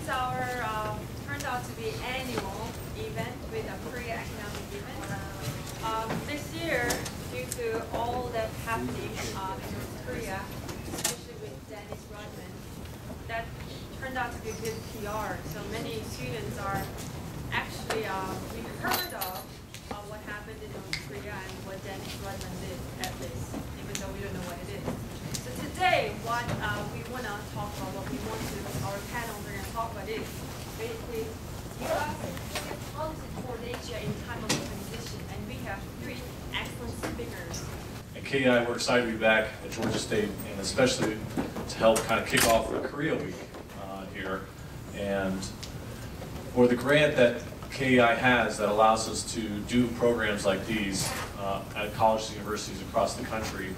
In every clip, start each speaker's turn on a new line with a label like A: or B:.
A: is our turned out to be annual event with a Korea economic event. This year, due to all that happening in North Korea, especially with Dennis Rodman, that turned out to be good PR. So many students are actually we heard of what happened in North Korea and what Dennis Rodman did at least, even though we don't know what it is. So today, what we want to talk about, what we want to, our panel, we're going to talk about is basically U.S. policy toward Asia in time of transition, and we have three excellent speakers.
B: At KEI, we're excited to be back at Georgia State, and especially to help kind of kick off the Korea Week here. And for the grant that KEI has that allows us to do programs like these at colleges and universities across the country,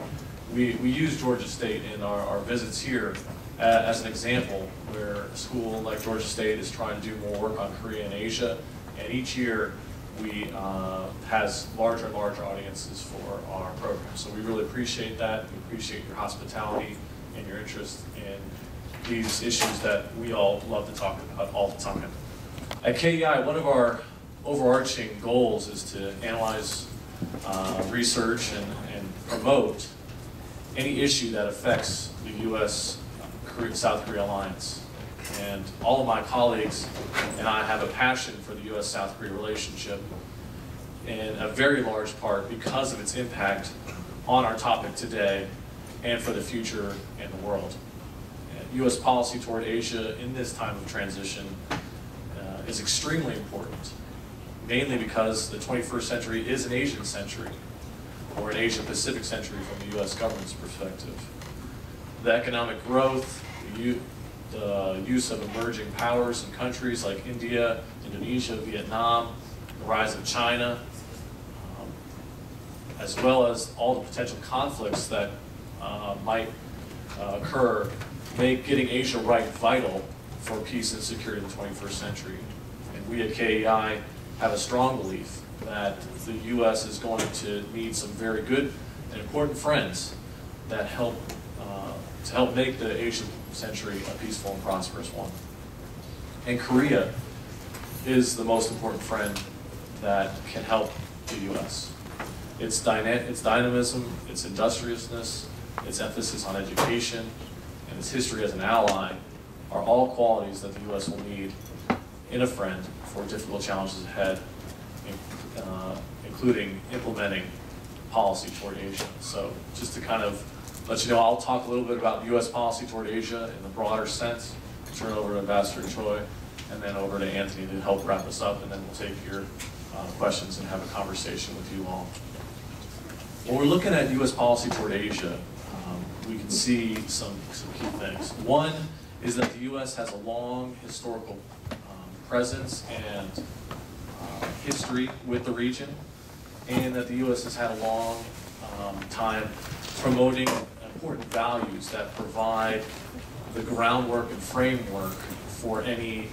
B: we use Georgia State in our visits here as an example where a school like Georgia State is trying to do more work on Korea and Asia, and each year we has larger and larger audiences for our program. So we really appreciate that. We appreciate your hospitality and your interest in these issues that we all love to talk about all the time. At KEI, one of our overarching goals is to analyze, research, and promote any issue that affects the U.S.-South Korea alliance. And all of my colleagues and I have a passion for the U.S.-South Korea relationship, in a very large part because of its impact on our topic today and for the future in the world. U.S. policy toward Asia in this time of transition is extremely important, mainly because the 21st century is an Asian century, or an Asia-Pacific century from the U.S. government's perspective. The economic growth, the use of emerging powers in countries like India, Indonesia, Vietnam, the rise of China, as well as all the potential conflicts that might occur, make getting Asia right vital for peace and security in the 21st century. And we at KEI have a strong belief that the U.S. is going to need some very good and important friends that help to help make the Asian century a peaceful and prosperous one. And Korea is the most important friend that can help the U.S. Its dynamism, its industriousness, its emphasis on education, and its history as an ally are all qualities that the U.S. will need in a friend for difficult challenges ahead, including implementing policy toward Asia. So just to kind of let you know, I'll talk a little bit about U.S. policy toward Asia in the broader sense, turn it over to Ambassador Choi, and then over to Anthony to help wrap us up, and then we'll take your questions and have a conversation with you all. When we're looking at U.S. policy toward Asia, we can see some key things. One is that the U.S. has a long historical presence and history with the region, and that the U.S. has had a long time promoting important values that provide the groundwork and framework for any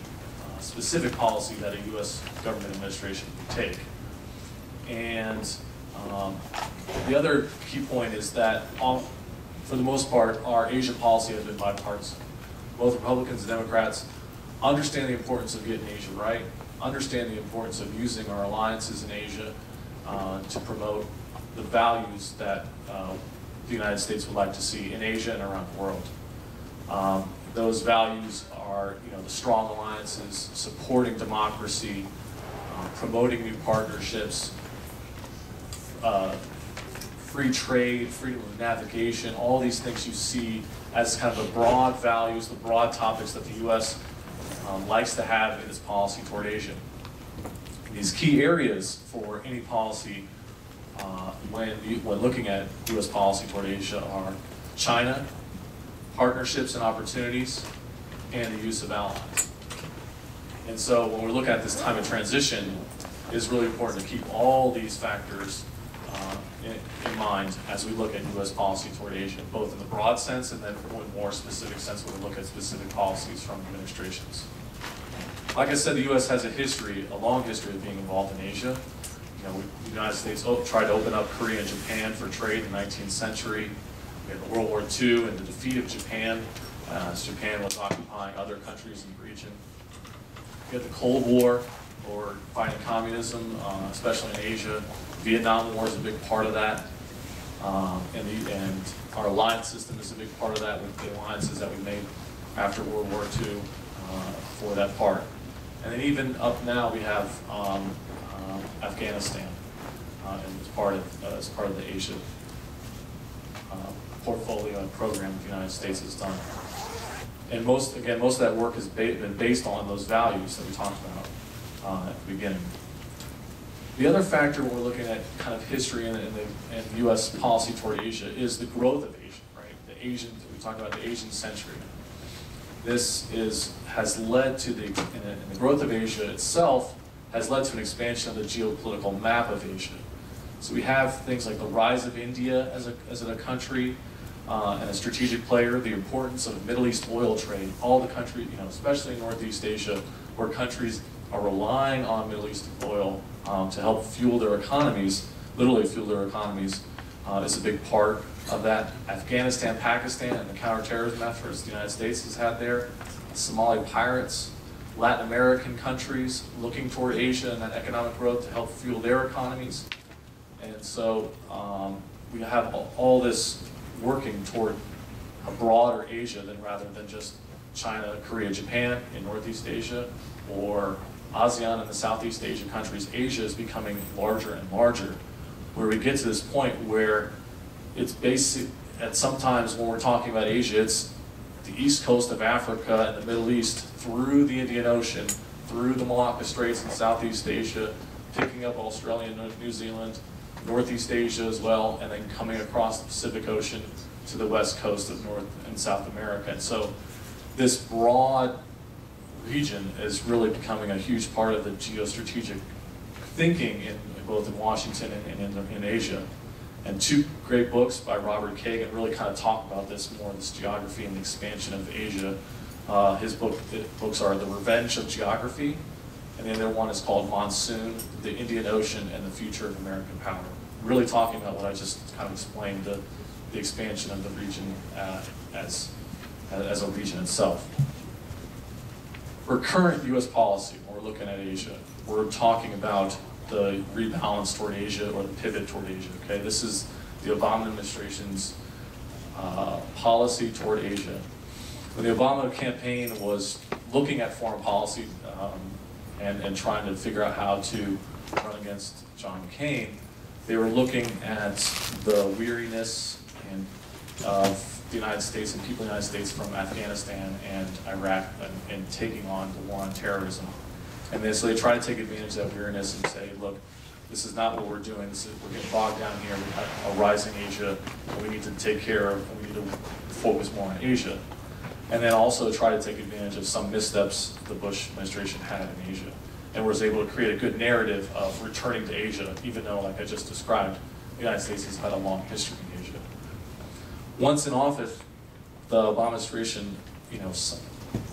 B: specific policy that a U.S. government administration would take. And the other key point is that for the most part, our Asia policy has been bipartisan. Both Republicans and Democrats understand the importance of getting Asia right, understand the importance of using our alliances in Asia to promote the values that the United States would like to see in Asia and around the world. Those values are, the strong alliances, supporting democracy, promoting new partnerships, free trade, freedom of navigation, all these things you see as kind of the broad values, the broad topics that the U.S. Likes to have in its policy toward Asia. These key areas for any policy when looking at U.S. policy toward Asia are China, partnerships and opportunities, and the use of allies. And so when we're looking at this time of transition, it's really important to keep all these factors in mind as we look at U.S. policy toward Asia, both in the broad sense and then in more specific sense when we look at specific policies from administrations. Like I said, the U.S. has a long history of being involved in Asia. The United States tried to open up Korea and Japan for trade in the 19th century. We had World War II and the defeat of Japan as Japan was occupying other countries in the region. You had the Cold War, or fighting communism, especially in Asia. Vietnam War is a big part of that. And our alliance system is a big part of that with the alliances that we made after World War II for that part. And then even up now we have Afghanistan as part of the Asia portfolio and program the United States has done. And most of that work has been based on those values that we talked about at the beginning. The other factor when we're looking at kind of history and U.S. policy toward Asia is the growth of Asia, right? We talked about the Asian century. This has led to the growth of Asia itself has led to an expansion of the geopolitical map of Asia. So we have things like the rise of India as a country and a strategic player, the importance of Middle East oil trade, all the countries, especially in Northeast Asia, where countries are relying on Middle East oil to help fuel their economies, literally fuel their economies, is a big part of that. Afghanistan, Pakistan, and the counterterrorism efforts the United States has had there. Somali pirates, Latin American countries looking toward Asia and that economic growth to help fuel their economies. And so we have all this working toward a broader Asia rather than just China, Korea, Japan in Northeast Asia, or ASEAN and the Southeast Asian countries. Asia is becoming larger and larger, where we get to this point where it's basic, and sometimes when we're talking about Asia, it's the east coast of Africa and the Middle East through the Indian Ocean, through the Malacca Straits in Southeast Asia, picking up Australia and New Zealand, Northeast Asia as well, and then coming across the Pacific Ocean to the west coast of North and South America. And so this broad region is really becoming a huge part of the geostrategic thinking both in Washington and in Asia. And two great books by Robert Kagan really kind of talk about this more, this geography and the expansion of Asia. His books are The Revenge of Geography, and the other one is called Monsoon, the Indian Ocean and the Future of American Power. Really talking about what I just kind of explained, the expansion of the region as a region itself. For current U.S. policy, when we're looking at Asia, we're talking about the rebalance toward Asia or the pivot toward Asia. Okay, this is the Obama administration's policy toward Asia. When the Obama campaign was looking at foreign policy and trying to figure out how to run against John McCain, they were looking at the weariness of the United States and people in the United States from Afghanistan and Iraq and taking on the war on terrorism. And so they try to take advantage of that weariness and say, look, this is not what we're doing. We're getting bogged down here. We have a rising Asia, and we need to take care of, and we need to focus more on Asia. And then also try to take advantage of some missteps the Bush administration had in Asia, and was able to create a good narrative of returning to Asia, even though, like I just described, the United States has had a long history in Asia. Once in office, the Obama administration,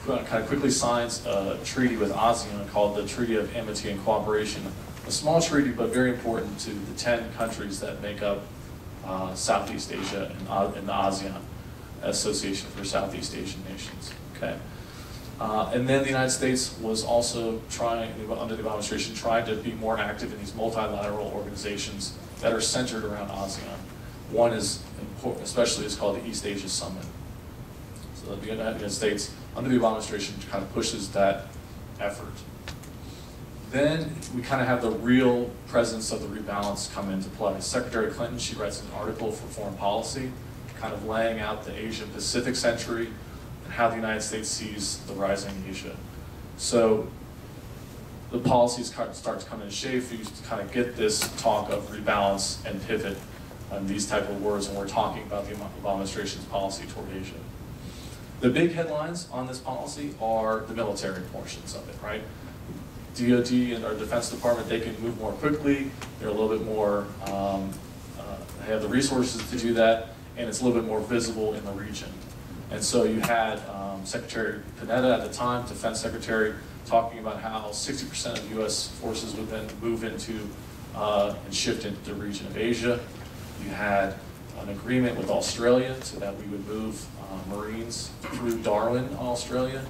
B: kind of quickly signs a treaty with ASEAN called the Treaty of Amity and Cooperation. A small treaty, but very important to the 10 countries that make up Southeast Asia and the ASEAN Association for Southeast Asian Nations. Okay, and then the United States was also trying, under the Obama administration, trying to be more active in these multilateral organizations that are centered around ASEAN. One is important, especially, is called the East Asia Summit. So the United States, under the Obama administration, kind of pushes that effort. Then we kind of have the real presence of the rebalance come into play. Secretary Clinton, she writes an article for Foreign Policy, kind of laying out the Asia-Pacific century and how the United States sees the rising Asia. So the policies start to come into shape. You kind of get this talk of rebalance and pivot and these type of words when we're talking about the Obama administration's policy toward Asia. The big headlines on this policy are the military portions of it, right? DOD and our Defense Department, they can move more quickly. They're a little bit more, they have the resources to do that, and it's a little bit more visible in the region. And so you had Secretary Panetta at the time, Defense Secretary, talking about how 60% of U.S. forces would then move into and shift into the region of Asia. You had an agreement with Australia so that we would move Marines through Darwin, Australia,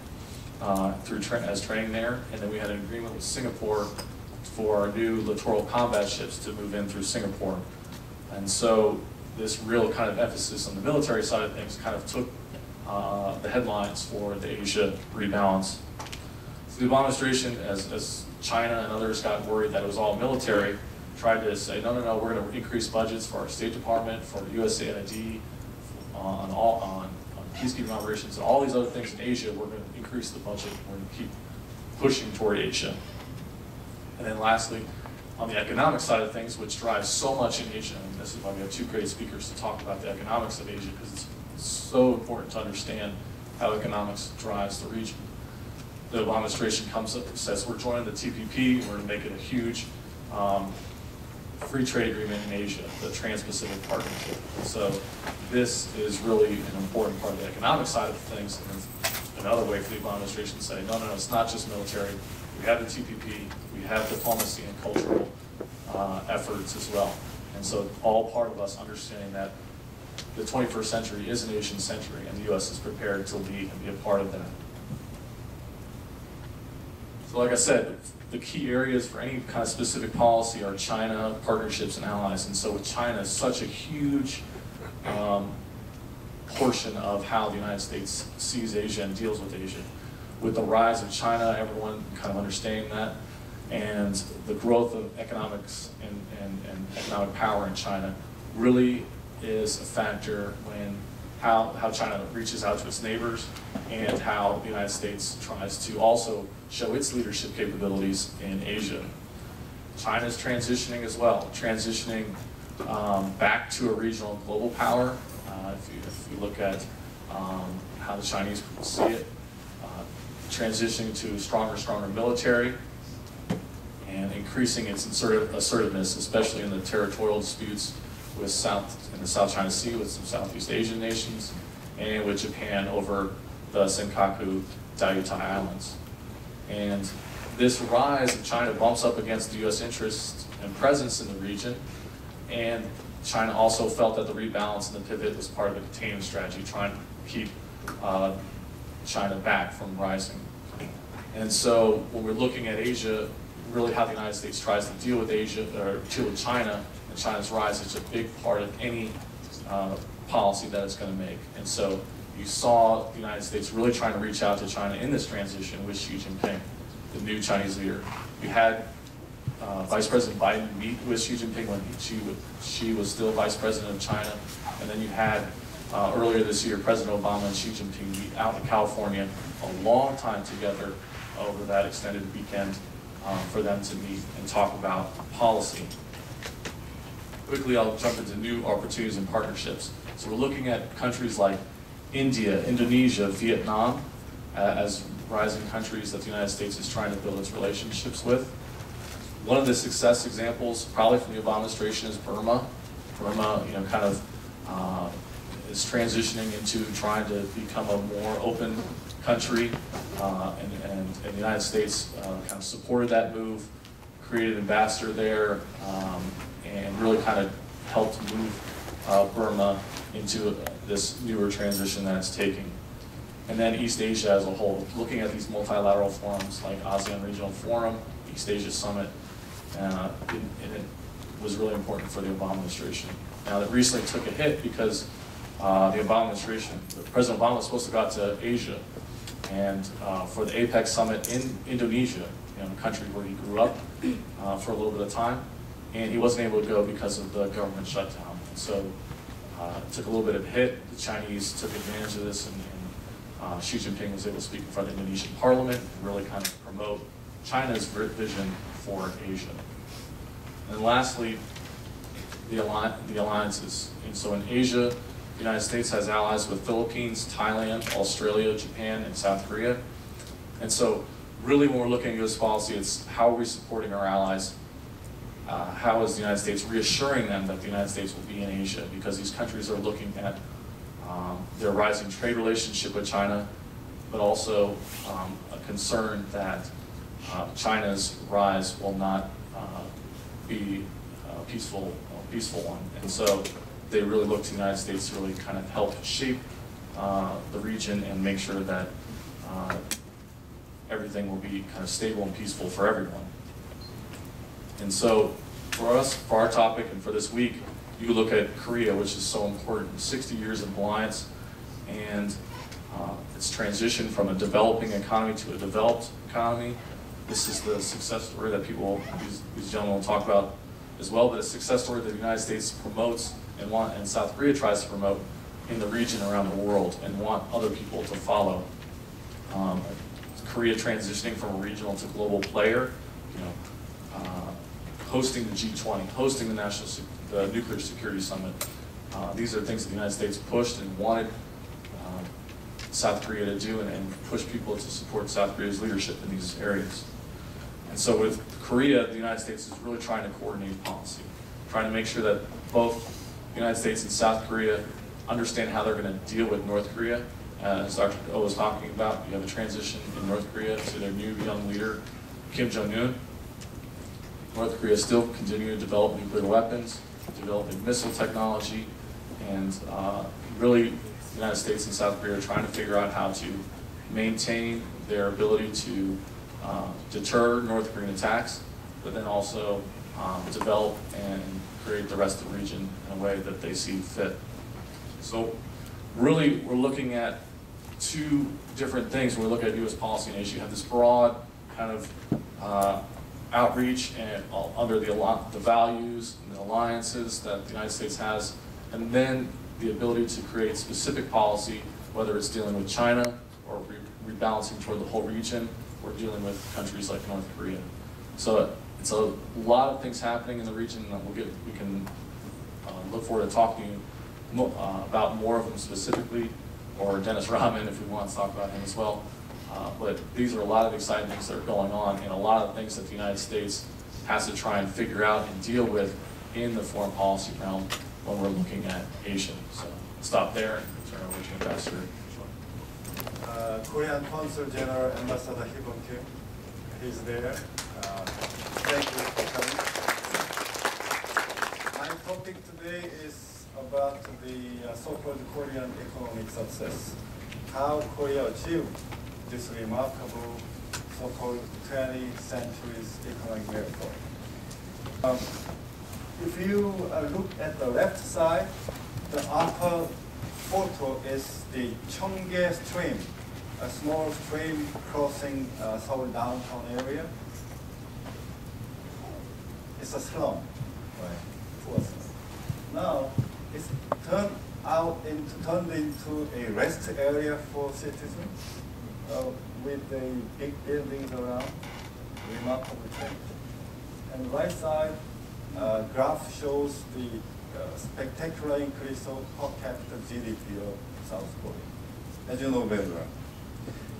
B: as training there, and then we had an agreement with Singapore for our new littoral combat ships to move in through Singapore. And so this real kind of emphasis on the military side of things kind of took the headlines for the Asia rebalance. So the Obama administration, as China and others got worried that it was all military, tried to say, no, we're going to increase budgets for our State Department, for USAID, on peacekeeping operations, and all these other things in Asia. We're going to increase the budget. We're going to keep pushing toward Asia. And then lastly, on the economic side of things, which drives so much in Asia, and this is why we have two great speakers to talk about the economics of Asia, because it's so important to understand how economics drives the region. The Obama administration comes up and says, we're joining the TPP, we're going to make it a huge free trade agreement in Asia, the Trans-Pacific Partnership. So this is really an important part of the economic side of things, and another way for the Obama administration to say, no, it's not just military. We have the TPP, we have diplomacy and cultural efforts as well. And so all part of us understanding that the 21st century is an Asian century, and the U.S. is prepared to lead and be a part of that. So like I said, the key areas for any kind of specific policy are China, partnerships, and allies. And so with China, such a huge portion of how the United States sees Asia and deals with Asia. With the rise of China, everyone kind of understanding that, and the growth of economics and economic power in China really is a factor when how China reaches out to its neighbors and how the United States tries to also show its leadership capabilities in Asia. China is transitioning as well, transitioning back to a regional global power. If you look at how the Chinese see it, transitioning to a stronger military, and increasing its assertiveness, especially in the territorial disputes with in the South China Sea with some Southeast Asian nations, and with Japan over the Senkaku Diaoyutai Islands. And this rise of China bumps up against the U.S. interest and presence in the region, and China also felt that the rebalance and the pivot was part of a containment strategy, trying to keep China back from rising. And so when we're looking at Asia, really how the United States tries to deal with Asia, or deal with China, and China's rise is a big part of any policy that it's going to make. And so you saw the United States really trying to reach out to China in this transition with Xi Jinping, the new Chinese leader. You had Vice President Biden meet with Xi Jinping when Xi was still Vice President of China. And then you had earlier this year, President Obama and Xi Jinping meet out in California, a long time together over that extended weekend for them to meet and talk about policy. Quickly, I'll jump into new opportunities and partnerships. So we're looking at countries like India, Indonesia, Vietnam as rising countries that the United States is trying to build its relationships with. One of the success examples, probably from the Obama administration, is Burma. Burma, kind of is transitioning into trying to become a more open country, and the United States kind of supported that move, created an ambassador there, and really kind of helped move Burma into this newer transition that it's taking. And then East Asia as a whole, looking at these multilateral forums like ASEAN Regional Forum, East Asia Summit, it was really important for the Obama administration. Now that recently took a hit because the Obama administration, President Obama was supposed to go out to Asia, and for the APEC Summit in Indonesia, a country where he grew up for a little bit of time, and he wasn't able to go because of the government shutdown. And so it took a little bit of a hit. The Chinese took advantage of this, and Xi Jinping was able to speak in front of the Indonesian parliament and really kind of promote China's vision for Asia. And lastly, the alliances. And so in Asia, the United States has allies with Philippines, Thailand, Australia, Japan, and South Korea. And so really when we're looking at U.S. policy, it's how are we supporting our allies? How is the United States reassuring them that the United States will be in Asia? Because these countries are looking at their rising trade relationship with China, but also a concern that China's rise will not be a peaceful one. And so they really look to the United States to really kind of help shape the region and make sure that everything will be kind of stable and peaceful for everyone. And so for us, for our topic and for this week, you look at Korea, which is so important, 60 years of alliance, and its transition from a developing economy to a developed economy. This is the success story that people, these gentlemen will talk about as well, but a success story that the United States promotes and South Korea tries to promote in the region around the world and want other people to follow. Korea transitioning from a regional to global player, hosting the G20, hosting the Nuclear Security Summit. These are things that the United States pushed and wanted South Korea to do and push people to support South Korea's leadership in these areas. And so with Korea, the United States is really trying to coordinate policy, trying to make sure that both the United States and South Korea understand how they're going to deal with North Korea. As Dr. Oh was talking about, you have a transition in North Korea to their new young leader, Kim Jong-un. North Korea is still continuing to develop nuclear weapons, developing missile technology, and really the United States and South Korea are trying to figure out how to maintain their ability to deter North Korean attacks, but then also develop and create the rest of the region in a way that they see fit. So really, we're looking at two different things when we look at U.S. policy and Asia. You have this broad kind of outreach and under the values and the alliances that the United States has, and then the ability to create specific policy, whether it's dealing with China or rebalancing toward the whole region, or dealing with countries like North Korea. So it's a lot of things happening in the region that we can look forward to talking to you about more of them specifically, or Dennis Rahman if we want to talk about him as well. But these are a lot of exciting things that are going on, and a lot of things that the United States has to try and figure out and deal with in the foreign policy realm when we're looking at Asia. So I'll stop there and turn over to Ambassador.
C: Korean Consul General Ambassador Hibon Kim, he's there. Thank you for coming. My topic today is about the so-called Korean economic success. How Korea achieved this remarkable so-called 20th century's economic miracle. If you look at the left side, the upper photo is the Cheonggae stream, a small stream crossing Seoul downtown area. It's a slum, right? Poor slum. Now it's turned into a rest area for citizens with the big buildings around, remarkable change. And right side graph shows the spectacular increase of per capita GDP of South Korea, as you know very well.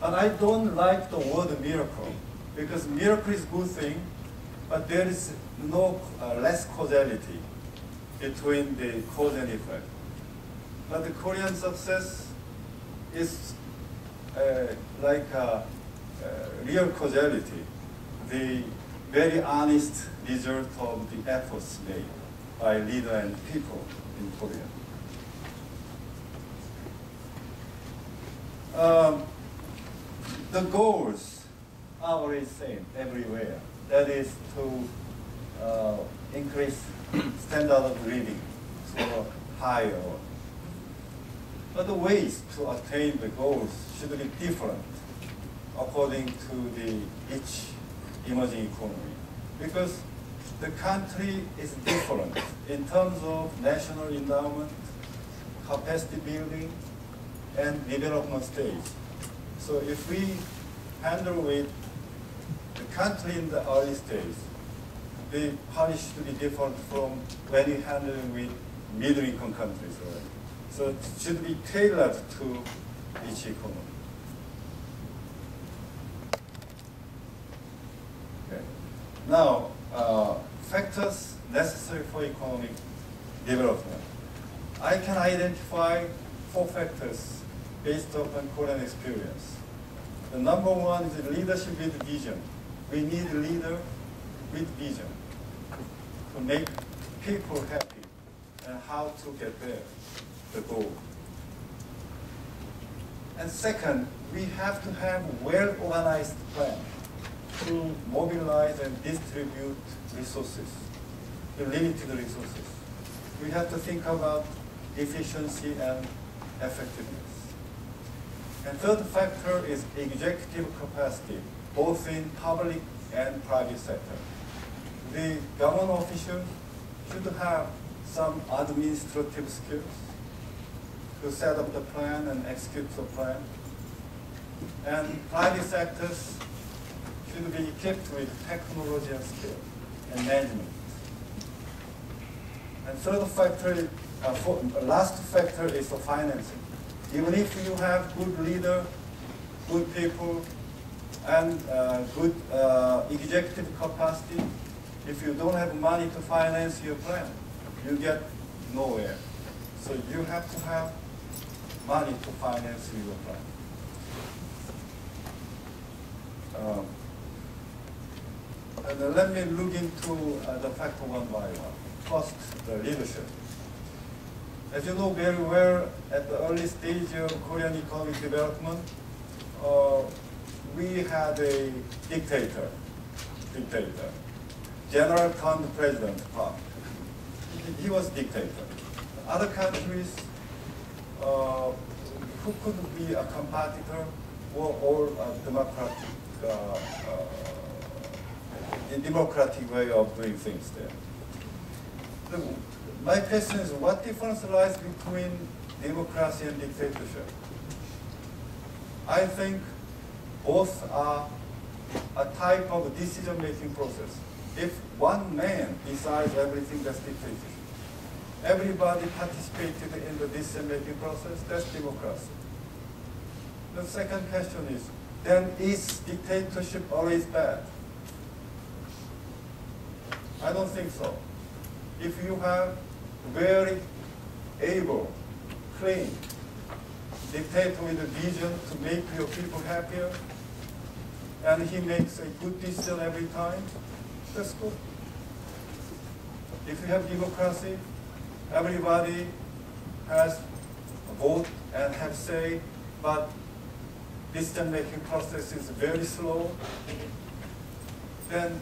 C: But I don't like the word miracle, because miracle is a good thing, but there is no less causality between the cause and effect. But the Korean success is like a real causality, the very honest result of the efforts made by leader and people in Korea. The goals are already same everywhere. That is to increase standard of living to higher. But the ways to attain the goals should be different according to each emerging economy, because the country is different in terms of national endowment, capacity building, and development stage. So if we handle with the country in the early stage, the policy should be different from when you handle with middle-income countries. Right? So it should be tailored to each economy. Okay. Now, factors necessary for economic development. I can identify 4 factors based upon Korean experience. The number one is leadership with vision. We need a leader with vision to make people happy and how to get there, the goal. And second, we have to have well-organized plan to mobilize and distribute resources, the limited resources. We have to think about efficiency and effectiveness. And third factor is executive capacity, both in public and private sector. The government official should have some administrative skills to set up the plan and execute the plan. And private sectors should be equipped with technology and skill and management. And third factor, last factor is the financing. Even if you have good leader, good people, and good executive capacity, if you don't have money to finance your plan, you get nowhere. So you have to have money to finance your plan. And let me look into the factor one by one. First, the leadership. As you know very well, at the early stage of Korean economic development, we had a dictator, general turned president, Park. He was dictator. Other countries who could be a competitor or a democratic way of doing things there. My question is, what difference lies between democracy and dictatorship? I think both are a type of decision-making process. If one man decides everything, that's dictatorship. Everybody participated in the decision-making process, that's democracy. The second question is, then is dictatorship always bad? I don't think so. If you have very able, clean dictator with a vision to make your people happier, and he makes a good decision every time, that's good. If you have democracy, everybody has a vote and have say, but decision-making process is very slow, then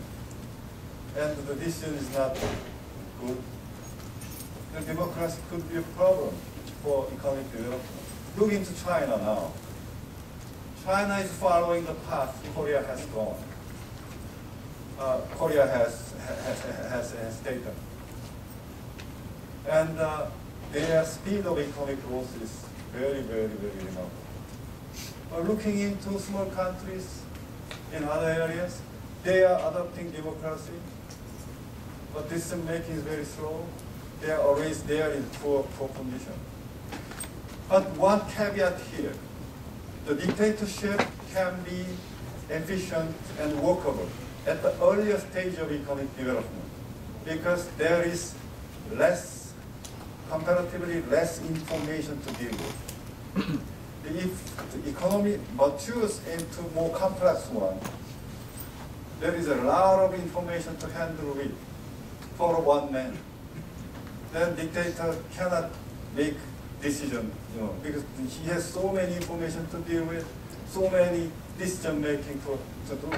C: and the decision is not good, then democracy could be a problem for economic development. Look into China now. China is following the path Korea has gone. Korea has taken. And their speed of economic growth is very, very, very remarkable. Looking into small countries in other areas, they are adopting democracy, but decision making is very slow. They are always there in poor condition. But one caveat here, the dictatorship can be efficient and workable at the earlier stage of economic development because there is comparatively less information to deal with. If the economy matures into more complex one, there is a lot of information to handle with for one man. Then dictator cannot make decision, because he has so many information to deal with, so many decision making to do.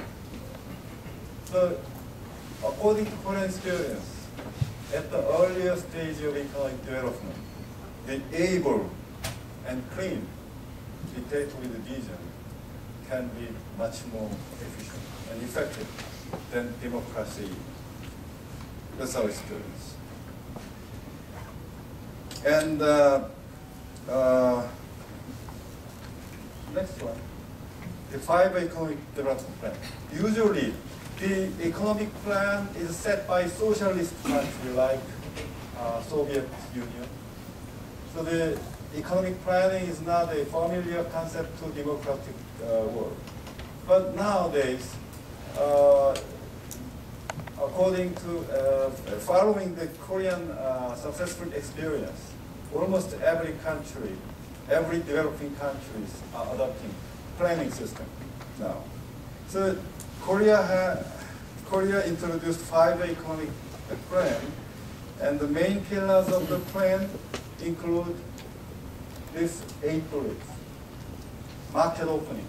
C: So, according to Korean experience, at the earlier stage of economic development, the able and clean dictator with a vision can be much more efficient and effective than democracy. That's our experience. And next one, the 5 economic development plan. Usually, the economic plan is set by socialist countries like Soviet Union. So the economic planning is not a familiar concept to democratic world. But nowadays, according to following the Korean successful experience, almost every country, every developing countries are adopting planning system now. So Korea introduced 5 economic plan, and the main pillars of the plan include these 8 bullets. market opening.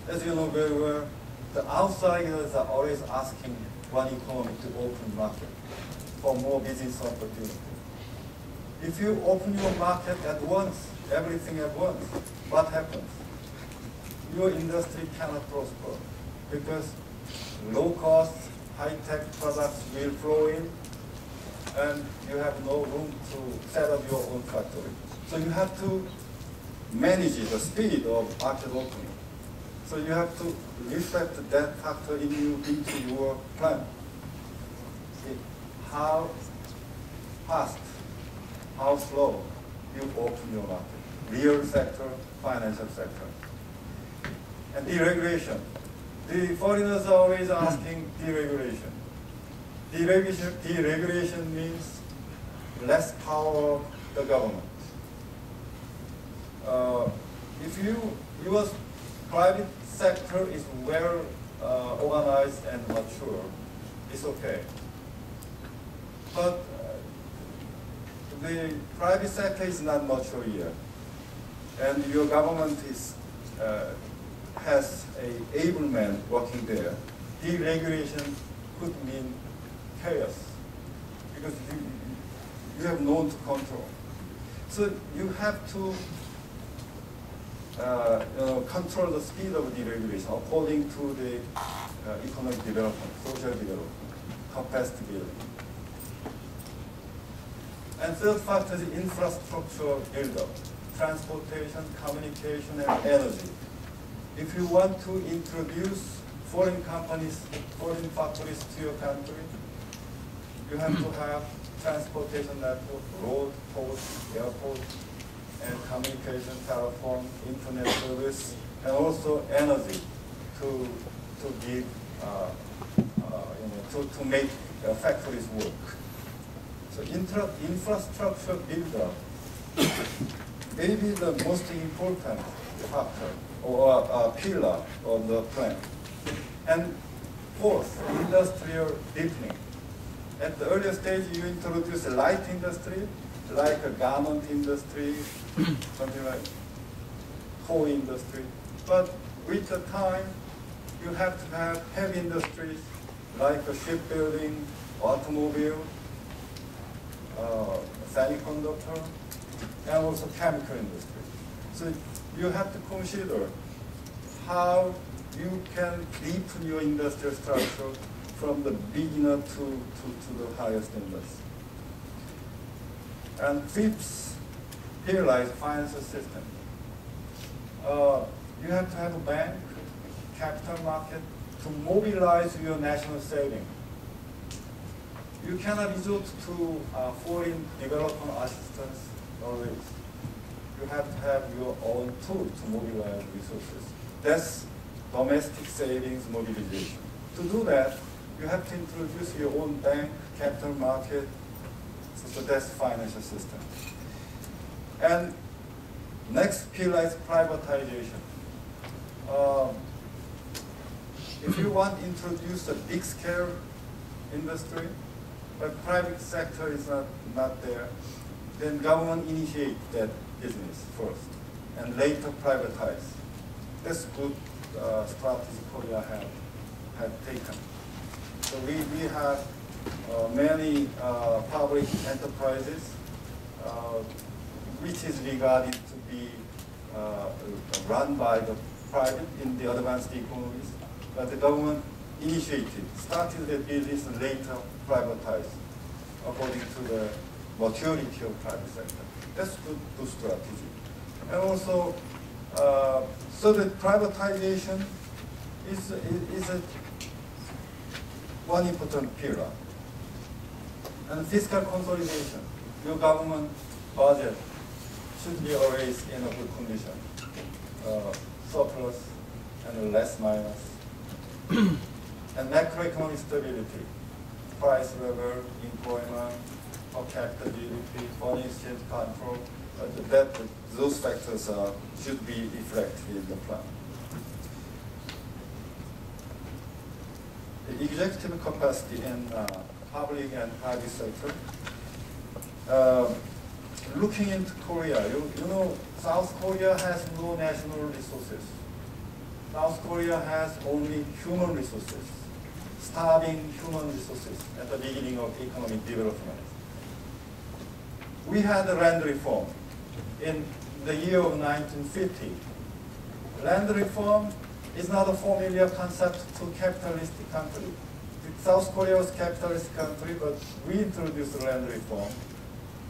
C: As you know very well, the outsiders are always asking one economy to open market for more business opportunity. If you open your market at once, everything at once, what happens? Your industry cannot prosper because low-cost, high-tech products will flow in, and you have no room to set up your own factory. So you have to manage the speed of market opening. So you have to reflect that factor into your plan. See how fast, how slow you open your market. Real sector, financial sector. And deregulation. The foreigners are always asking deregulation. Deregulation means less power of the government. If your private sector is well organized and mature, it's okay. But the private sector is not mature yet, and your government has an able man working there. Deregulation could mean chaos because you have no one to control. So you have to control the speed of deregulation according to the economic development, social development, capacity building. And third factor is infrastructure build-up, transportation, communication, and energy. If you want to introduce foreign companies, foreign factories to your country, you have to have transportation network, road, port, airport, and communication, telephone, internet service, and also energy to give, to make factories work. So infrastructure build-up may be the most important factor or pillar of the plan. And fourth, industrial deepening. At the earlier stage, you introduce a light industry, like a garment industry, something like coal industry. But with the time, you have to have heavy industries, like a shipbuilding, automobile, semiconductor, and also chemical industry. So you have to consider how you can deepen your industrial structure from the beginner to the highest industry. And fifth pillar is financial system. You have to have a bank, capital market to mobilize your national saving. You cannot resort to foreign development assistance always. You have to have your own tool to mobilize resources. That's domestic savings mobilization. To do that, you have to introduce your own bank, capital market, so that's financial system. And next pillar is privatization. If you want to introduce a big scale industry, but private sector is not there, then government initiate that business first and later privatize. That's good strategy Korea have taken. So we have many public enterprises which is regarded to be run by the private in the advanced economies, but the government initiated, started the business and later privatized according to the maturity of private sector. That's good strategy. And also, so that privatization is one important pillar. And fiscal consolidation. Your government budget should be always in a good condition. Surplus and less minus. And macroeconomic stability. Price level, employment, per capita GDP, foreign exchange control. Those factors should be reflected in the plan. The executive capacity in public and private sector. Looking into Korea, you know South Korea has no national resources. South Korea has only human resources, starving human resources at the beginning of economic development. We had a land reform in the year of 1950. Land reform is not a familiar concept to capitalistic country. South Korea was a capitalist country, but we introduced land reform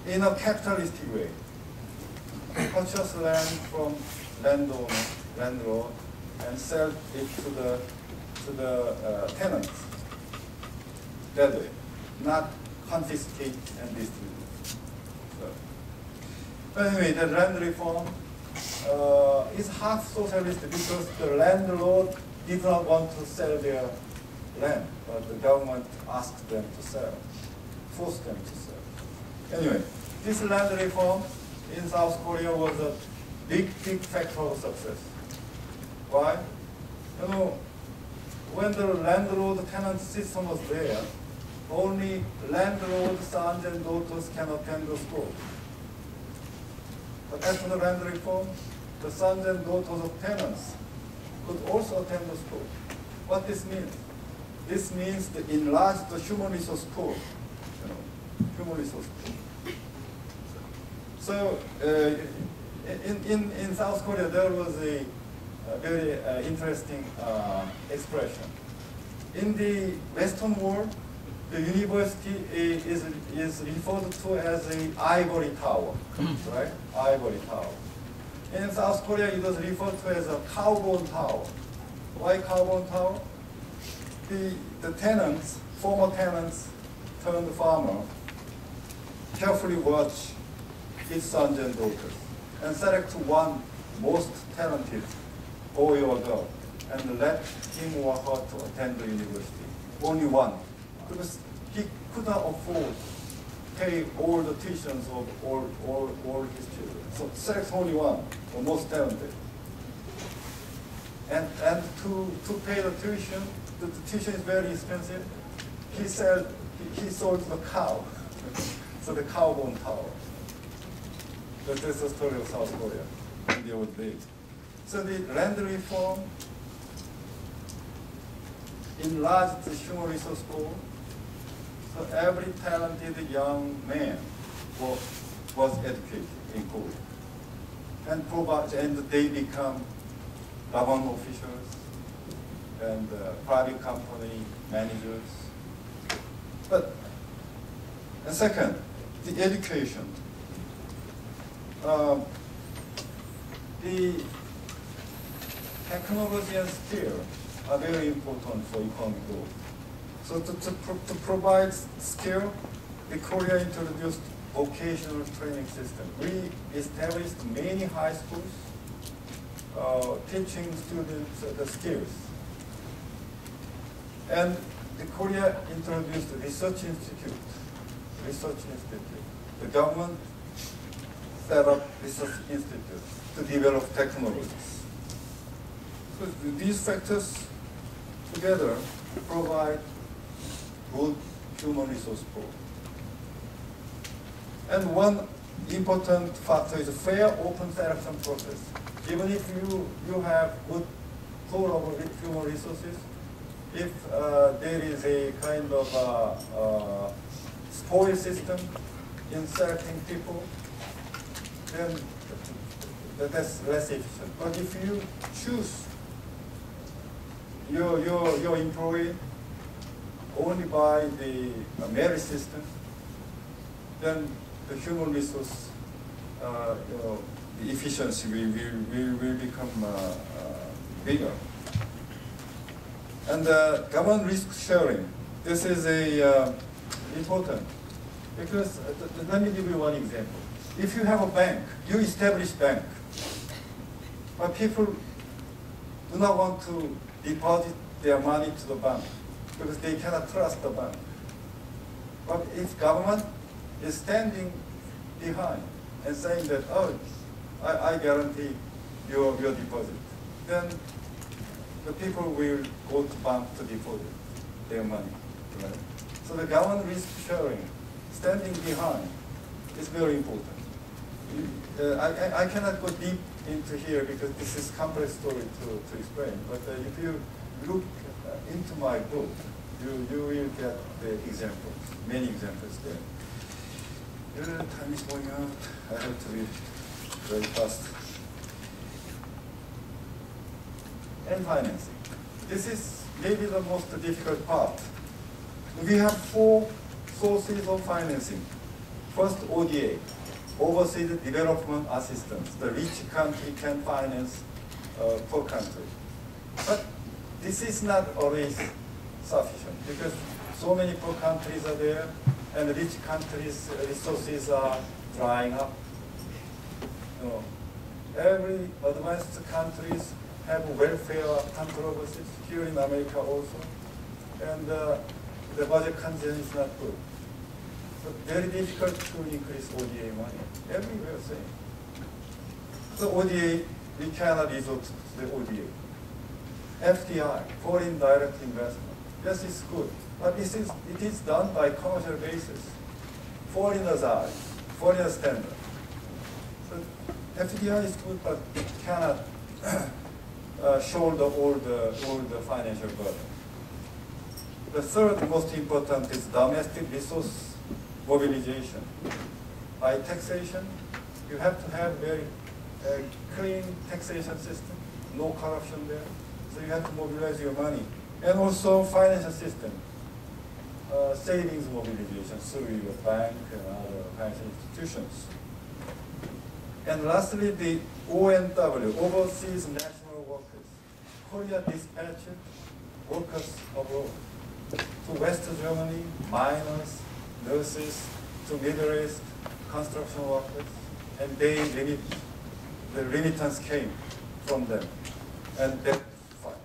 C: in a capitalistic way. Purchase land from landlord, and sell it to the tenants. That way, not confiscate and distribute. So, anyway, the land reform is half socialist because the landlord did not want to sell their land, but the government asked them to sell, forced them to sell. Anyway, this land reform in South Korea was a big factor of success. Why? You know, when the landlord-tenant system was there, only landlord sons and daughters can attend the school. But after the land reform, the sons and daughters of tenants could also attend the school. What this means? This means to enlarge the human resource pool. Human resource pool. So in South Korea, there was a very interesting expression. In the Western world, the university is referred to as an ivory tower, right? Ivory tower. In South Korea, it was referred to as a cow-bone tower. Why cow-bone tower? The tenants, former tenants turned farmer, carefully watch his sons and daughters and select one most talented boy or girl and let him or her to attend the university. Only one. Because he could not afford to pay all the tuitions of all his children. So select only one, the most talented. And to pay the tuition is very expensive. He sold the cow. So the cow-bone tower. That's the story of South Korea in the old days. So the land reform enlarged the human resource pool. So every talented young man was educated in Korea. And they become government officials and private company managers. And second, the education. The technology and skill are very important for economic growth. So to provide skill, the Korea introduced vocational training system. We established many high schools teaching students the skills. And the Korea introduced a research institute. The government set up research institute to develop technologies. So these factors together provide good human resource pool. And one important factor is a fair, open selection process. Even if you have good pool of human resources, if there is a kind of spoil system in selecting people, then that's less efficient. But if you choose your employee only by the merit system, then the human resource, the efficiency will become bigger. And government risk sharing. This is important because let me give you one example. If you have a bank, you establish bank, but people do not want to deposit their money to the bank because they cannot trust the bank. But if government is standing behind and saying that, oh, I guarantee your deposit, then the people will go to bank to deposit their money. Right? So the government risk sharing, standing behind, is very important. I cannot go deep into here because this is complex story to explain. But if you look into my book, you will get the examples, many examples there. Time is going out. I have to be very fast. And financing. This is maybe the most difficult part. We have 4 sources of financing. First, ODA, Overseas Development Assistance. The rich country can finance poor country. But this is not always sufficient because so many poor countries are there and the rich countries' resources are drying up. Every advanced countries have welfare controversies here in America also. And the budget condition is not good. So very difficult to increase ODA money. Everywhere same. So ODA, we cannot resort to the ODA. FDI, foreign direct investment. Yes, it's good, but it is done by commercial basis. Foreigners are, foreigner standard. So FDI is good, but it cannot shoulder all the financial burden. The third most important is domestic resource mobilization. By taxation, you have to have very clean taxation system, no corruption there. So you have to mobilize your money. And also financial system, savings mobilization through your bank and other financial institutions. And lastly, the ONW, Overseas National Workers. Korea dispatched workers abroad to West Germany, miners, nurses, to Middle East, construction workers, and the remittance came from them. And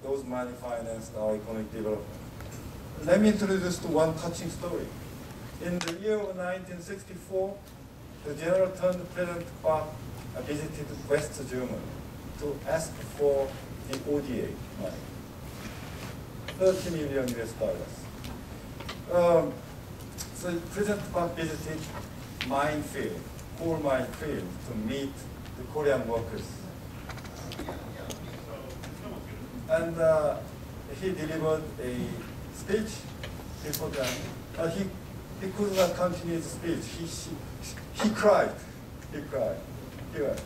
C: those money financed our economic development. Let me introduce to one touching story. In the year of 1964, the General President Park visited West Germany to ask for the ODA money, $30 million US. So President Park visited minefield, coal mine field to meet the Korean workers. And he delivered a speech before them. He could not continue the speech. He cried. He cried.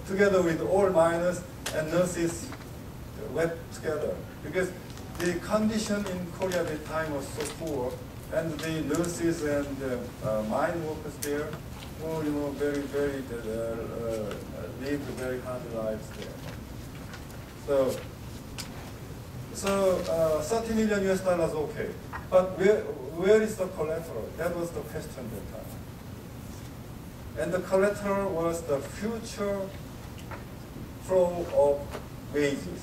C: Together with all miners and nurses wept together because the condition in Korea at the time was so poor, and the nurses and mine workers there were, lived very hard lives there. So $30 million US, okay. But where is the collateral? That was the question at the time. And the collateral was the future flow of wages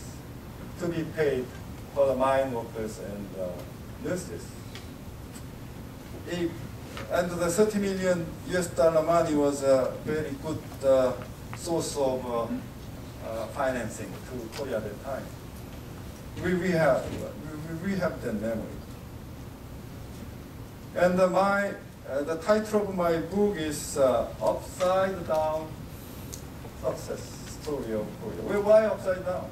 C: to be paid for the mine workers and nurses. And the $30 million US money was a very good source of financing to Korea at the time. We have that memory. And the title of my book is Upside Down Success Story of Korea. Well, why upside down?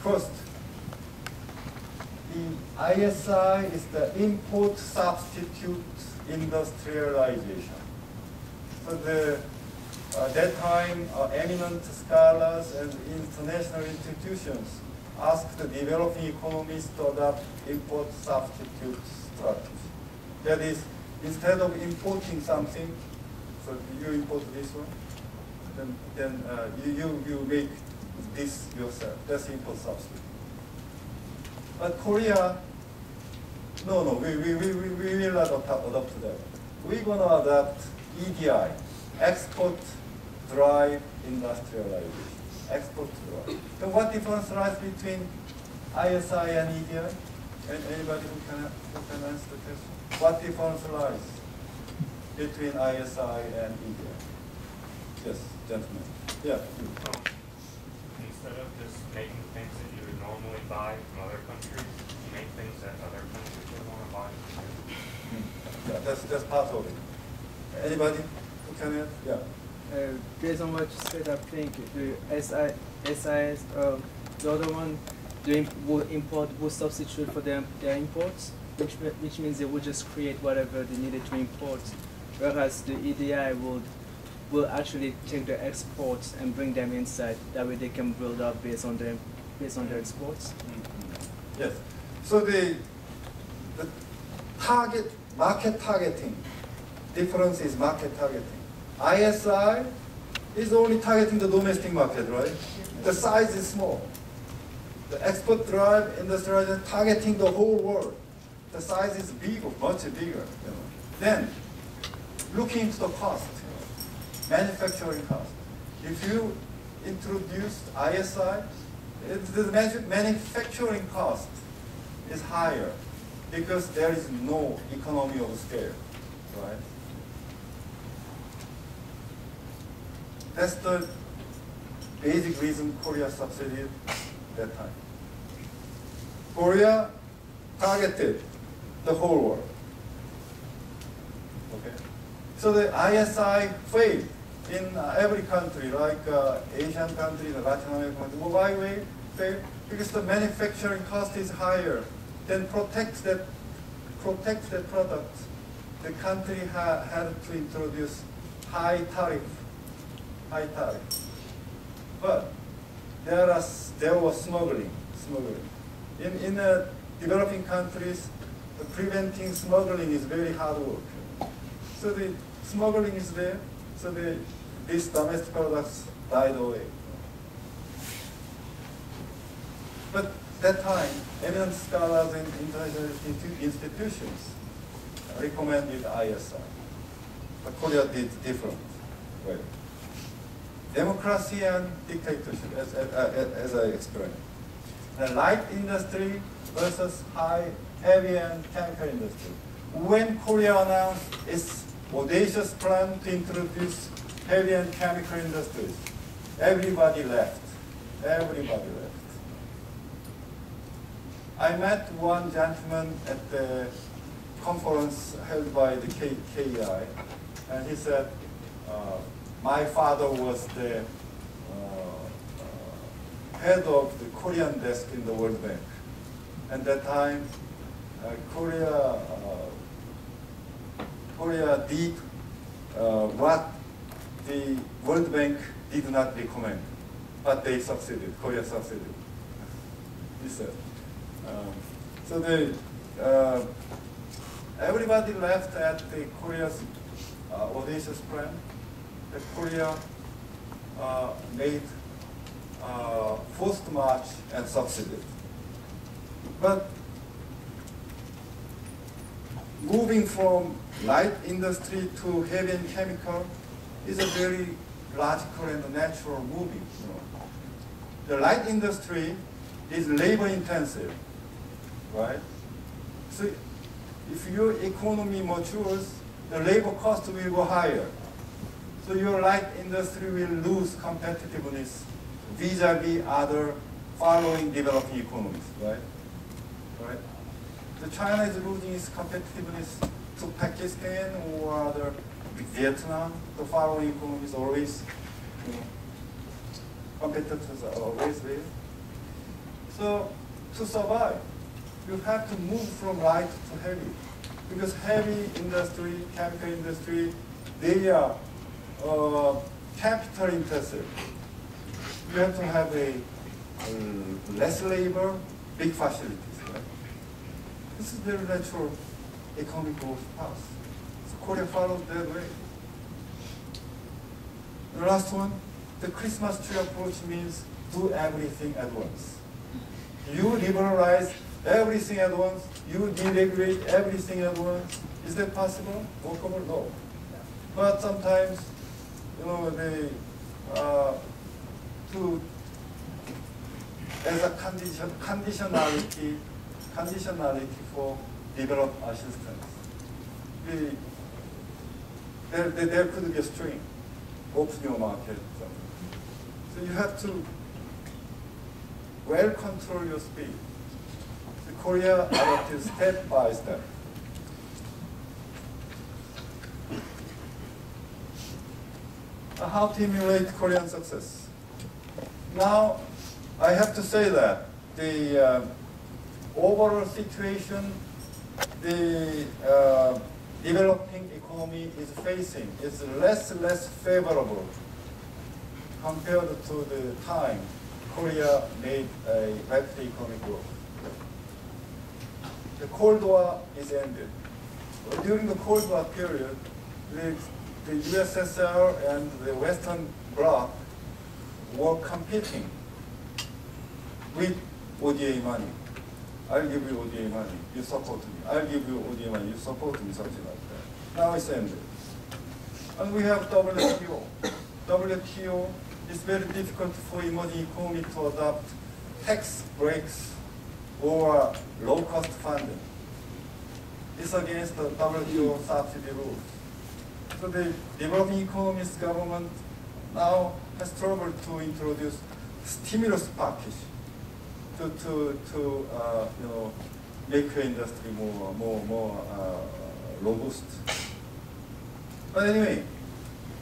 C: First, the ISI is the import substitute industrialization. So at that time, eminent scholars and international institutions asked the developing economies to adopt import substitute strategy. That is, instead of importing something, so you import this one, then you make this yourself. That's import substitute. But Korea, no, we will not adopt that. We're going to adopt EDI, export drive industrialization. Export drive. So what difference lies between ISI and EDI? Anybody who can answer the question? What difference lies between ISI and EDI? Yes, gentlemen. Yeah.
D: Instead of just making things that you would normally buy from other countries, you make things that other countries would want to buy.
C: Yeah, that's part of it. Anybody who can answer? Yeah.
E: Based on what you said, I think the SIS, the other one, they will import, will substitute for their imports, which means they will just create whatever they needed to import, whereas the EDI will actually take the exports and bring them inside. That way they can build up based on their exports.
C: Yes. So the market targeting difference is market targeting. ISI is only targeting the domestic market, right? The size is small. The export drive industrialization targeting the whole world. The size is bigger, much bigger. Then, looking into the cost, manufacturing cost. If you introduce ISI, the manufacturing cost is higher because there is no economy of scale, right? That's the basic reason Korea succeeded that time. Korea targeted the whole world. Okay, so the ISI failed in every country, like Asian countries, Latin American countries. Why we failed? Because the manufacturing cost is higher. Then protect that product. The country had to introduce high tariff. But there was smuggling. In developing countries, preventing smuggling is very hard work. So the smuggling is there. So these domestic products died away. But that time, eminent scholars and international institutions recommended ISI. But Korea did different way. Democracy and dictatorship, as I explained. The light industry versus heavy and chemical industry. When Korea announced its audacious plan to introduce heavy and chemical industries, everybody left. I met one gentleman at the conference held by the KEI, and he said, my father was the head of the Korean desk in the World Bank. At that time, Korea did what the World Bank did not recommend, but they succeeded. Korea succeeded. He said. So everybody left at the Korea's audacious plan. That Korea made forced march and succeeded. But moving from light industry to heavy and chemical is a very logical and natural moving. The light industry is labor intensive, right? So if your economy matures, the labor cost will go higher. So your light industry will lose competitiveness vis-a-vis other following developing economies, right? So China is losing its competitiveness to Pakistan or other Vietnam. The following economies always, competitors are always there. So to survive, you have to move from light to heavy, because heavy industry, chemical industry, they are capital intensive. You have to have a less labor, big facilities. Right? This is very natural economic growth path. So Korea followed that way. The last one, the Christmas tree approach means do everything at once. You liberalize everything at once. You deregulate everything at once. Is that possible? Workable? No. But sometimes, they as a conditionality for developed assistance. There could be a string, open your market. So you have to well control your speed. So Korea adopted step by step. how to emulate Korean success. Now, I have to say that the overall situation the developing economy is facing is less and less favorable compared to the time Korea made a rapid economic growth. The Cold War is ended. During the Cold War period, the USSR and the Western Bloc were competing with ODA money. I'll give you ODA money, you support me. I'll give you ODA money, you support me, something like that. Now it's ended. And we have WTO. WTO is very difficult for emerging economy to adopt tax breaks or low-cost funding. It's against the WTO subsidy rules. So the developing economies government now has struggled to introduce stimulus package to make the industry more robust. But anyway,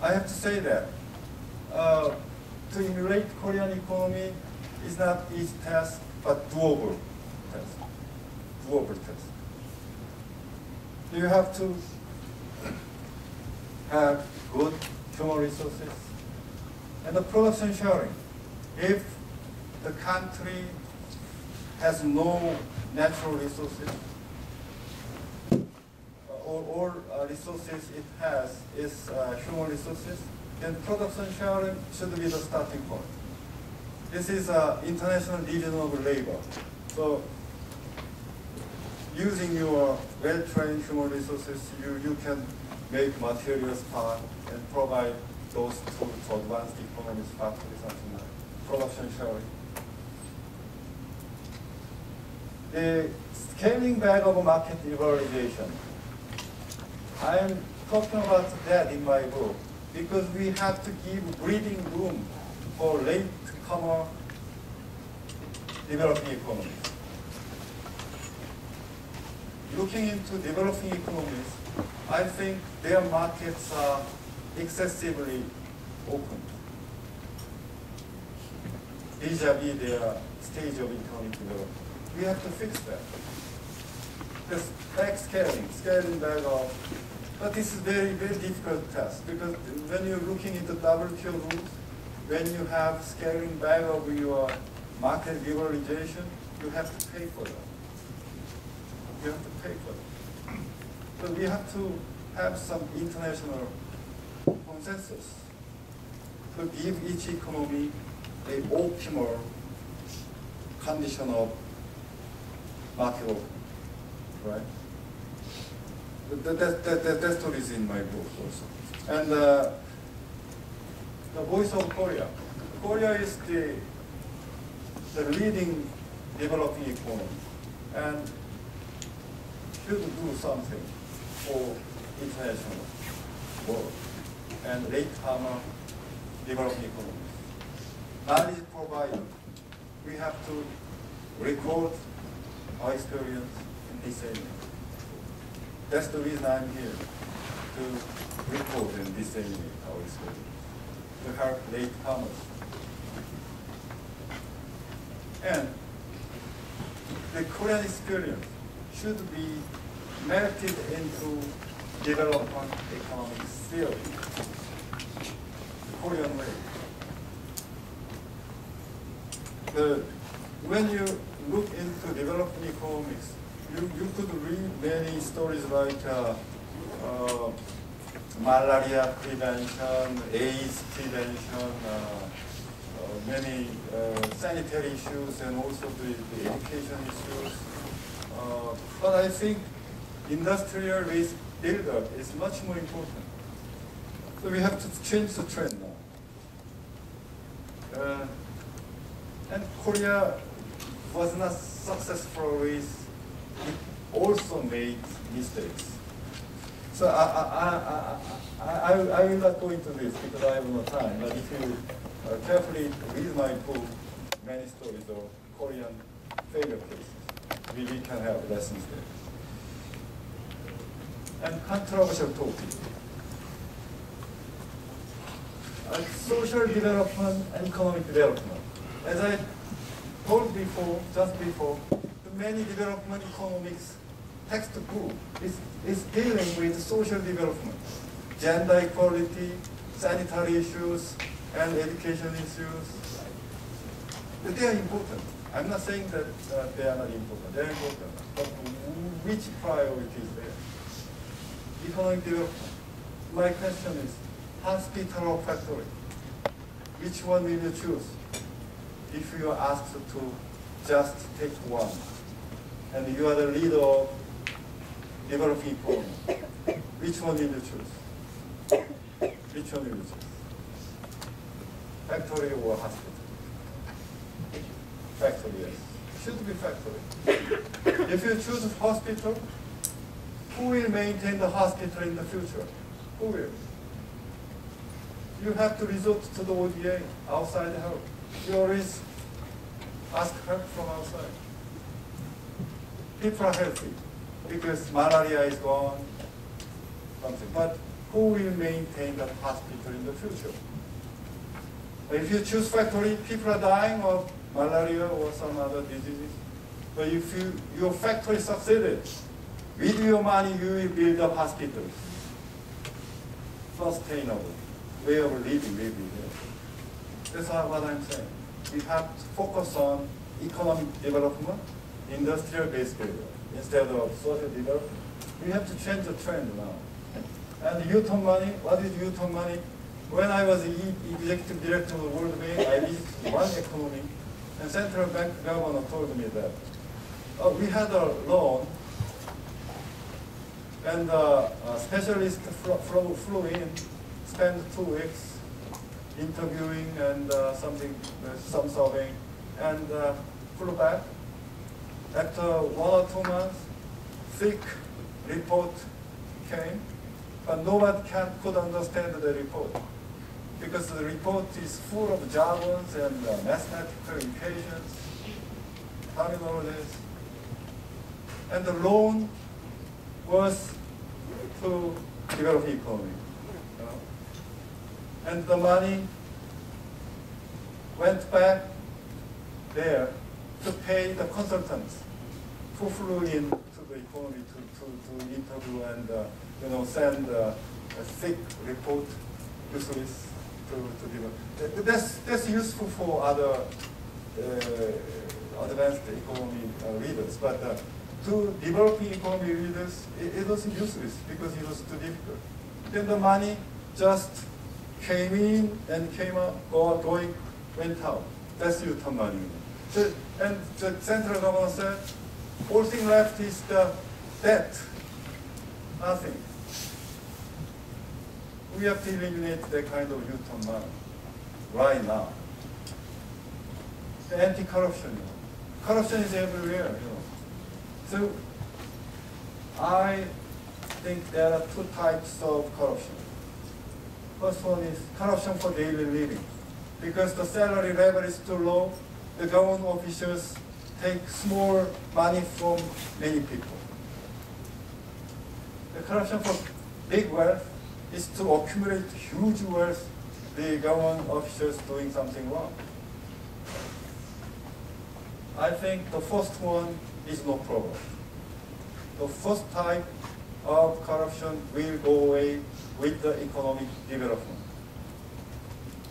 C: I have to say that to emulate Korean economy is not easy task, but doable task. Doable task. You have to have good human resources and the production sharing. If the country has no natural resources, all resources it has is human resources, then production sharing should be the starting point. This is an international division of labor. So using your well-trained human resources, you can make materials part and provide those to advanced economies, factories, something like production sharing. The scaling back of market liberalization. I am talking about that in my book because we have to give breathing room for latecomer developing economies. Looking into developing economies, I think their markets are excessively open vis-a-vis their stage of economic development. We have to fix that. This back scaling back off. But this is very, very difficult task because when you're looking into WTO rules, when you have scaling back of your market liberalization, you have to pay for that. You have to pay for that. So we have to have some international consensus to give each economy an optimal condition of market opening, right? That story is in my book also. And the voice of Korea. Korea is the leading developing economy and should do something for international world and latecomer developing economies. Knowledge provider. We have to record our experience in this area. That's the reason I'm here, to record and disseminate our experience, to help latecomers. And the Korean experience should be melted into development economics theory, the Korean way. When you look into developing economics, you could read many stories like malaria prevention, AIDS prevention, many sanitary issues, and also the education issues. But I think industrial waste build-up is much more important. So we have to change the trend now. And Korea was not successful with it also made mistakes. So I will not go into this because I have no time, but if you carefully read my book, many stories of Korean failure cases, we can have lessons there. And controversial topic. social development and economic development. As I told before, just before, the many development economics textbook is dealing with social development, gender equality, sanitary issues, and education issues. They are important. I'm not saying that they are not important. They are important. But which priority is there? Economic development. My question is, hospital or factory? Which one will you choose? If you are asked to just take one, and you are the leader of developing economy, which one will you choose? Which one will you choose? Factory or hospital? Factory, yes. Should be factory. If you choose hospital, who will maintain the hospital in the future? Who will? You have to resort to the ODA, outside help. You always ask help from outside. People are healthy because malaria is gone, something. But who will maintain the hospital in the future? If you choose factory, people are dying of malaria or some other diseases. But if your factory succeeded, with your money you will build up hospitals. Sustainable way of living will be there. That's what I'm saying. We have to focus on economic development, industrial-based development, instead of social development. We have to change the trend now. And youth money, what is youth money? When I was the executive director of the World Bank, I visited one economy, and central bank governor told me that we had a loan, and a specialist flew in, spent 2 weeks interviewing and some surveying, and flew back. After 1 or 2 months, thick report came, but nobody could understand the report, because the report is full of jargons and mathematical equations, terminologies, and the loan was to develop the economy. And the money went back there to pay the consultants who flew in to the economy to interview and send a thick report, useless to develop. That's useful for other advanced economy leaders, but to developing economy leaders, it was useless because it was too difficult. Then the money just came in and came out, went out. That's youth money. So, and the central government said, all thing left is the debt. Nothing. We have to eliminate that kind of youth money right now. The anti-corruption. Corruption is everywhere. So I think there are 2 types of corruption. First one is corruption for daily living. Because the salary level is too low, the government officials take small money from many people. The corruption for big wealth is to accumulate huge wealth, the government officials doing something wrong. I think the first one is no problem. The first type of corruption will go away with the economic development,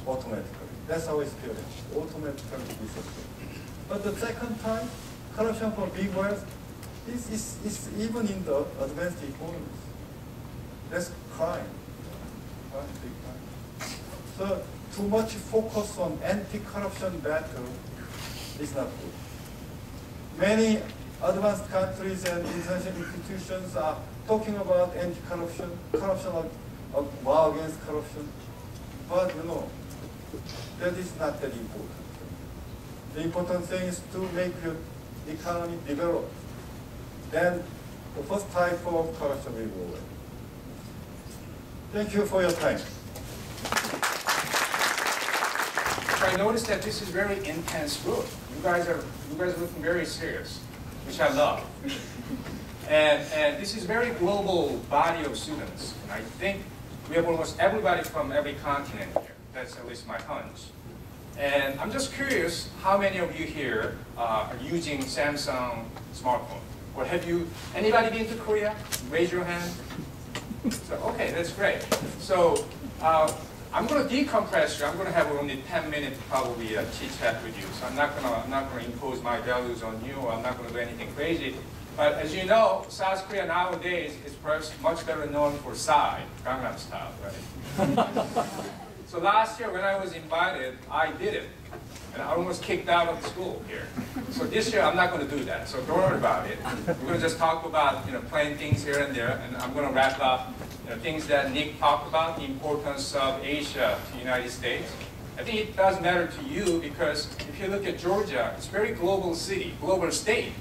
C: automatically. That's our experience, automatically disappear. But the second type, corruption for big wealth, is even in the advanced economies. That's crime, big crime. So too much focus on anti-corruption battle is not good. Many advanced countries and international institutions are talking about anti-corruption, corruption of war against corruption, but that is not that important. The important thing is to make your economy develop. Then the first type of corruption will go away. Thank you for your time.
F: I noticed that this is very intense group. You guys are looking very serious, which I love. And this is very global body of students. And I think we have almost everybody from every continent here. That's at least my hunch. And I'm just curious, how many of you here are using Samsung smartphone? Or have you, anybody been to Korea? Raise your hand. So, okay, that's great. So I'm going to decompress you. I'm going to have only 10 minutes probably chit chat with you. So I'm not going to impose my values on you, or I'm not going to do anything crazy. But as you know, South Korea nowadays is perhaps much better known for Psy, Gangnam Style, right? So last year when I was invited, I did it. And I almost kicked out of the school here. So this year I'm not going to do that. So don't worry about it. We're going to just talk about plain things here and there. And I'm going to wrap up things that Nick talked about, the importance of Asia to the United States. I think it does matter to you because if you look at Georgia, it's a very global city, global state.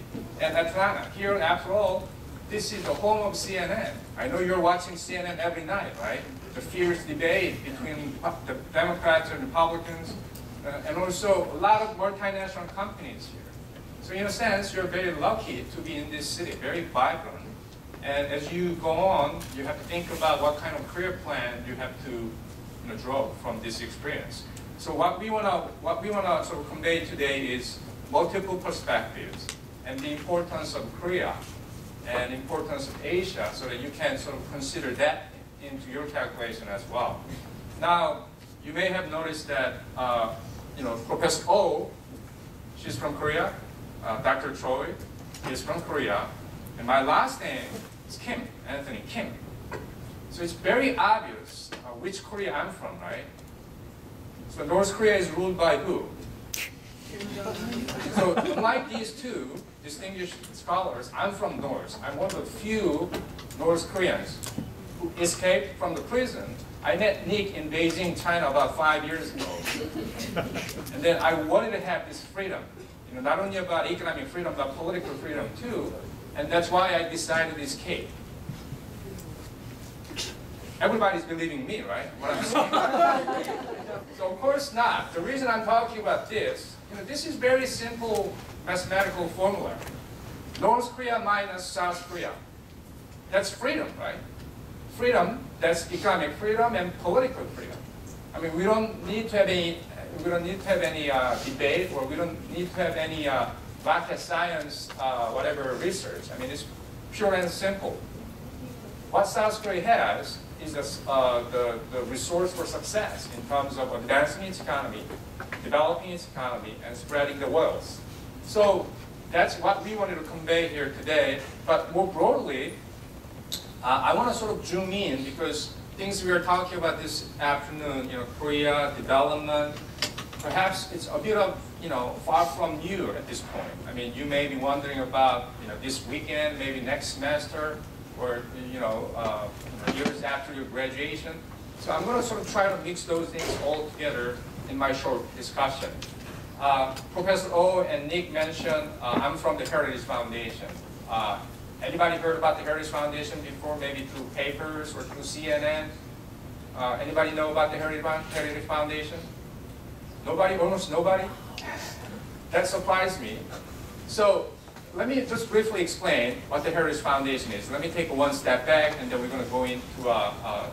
F: And Atlanta, here after all, this is the home of CNN. I know you're watching CNN every night, right? The fierce debate between the Democrats and Republicans, and also a lot of multinational companies here. So in a sense, you're very lucky to be in this city, very vibrant. And as you go on, you have to think about what kind of career plan you have to draw from this experience. So what we want to sort of convey today is multiple perspectives and the importance of Korea and importance of Asia, so that you can sort of consider that into your calculation as well. Now, you may have noticed that Professor Oh, she's from Korea. Dr. Choi is from Korea. And my last name is Kim, Anthony Kim. So it's very obvious which Korea I'm from, right? So North Korea is ruled by who? So unlike these two distinguished scholars, I'm from North. I'm one of the few North Koreans who escaped from the prison. I met Nick in Beijing, China about 5 years ago. And then I wanted to have this freedom. Not only about economic freedom, but political freedom too. And that's why I decided to escape. Everybody's believing me, right? What I'm saying. So of course not. The reason I'm talking about this, this is very simple mathematical formula. North Korea minus South Korea. That's freedom, right? Freedom, that's economic freedom and political freedom. I mean, we don't need to have any debate, or we don't need to have any rocket science, whatever research. I mean, it's pure and simple. What South Korea has is the resource for success in terms of advancing its economy, developing its economy, and spreading the wealth. So that's what we wanted to convey here today. But more broadly, I want to sort of zoom in, because things we are talking about this afternoon, Korea, development, perhaps it's a bit of, far from you at this point. I mean, you may be wondering about, this weekend, maybe next semester, or, years after your graduation. So I'm going to sort of try to mix those things all together in my short discussion. Professor Oh and Nick mentioned I'm from the Heritage Foundation. Anybody heard about the Heritage Foundation before, maybe through papers or through CNN? Anybody know about the Heritage Foundation? Nobody? Almost nobody? That surprised me. So let me just briefly explain what the Heritage Foundation is. Let me take one step back, and then we're going to go into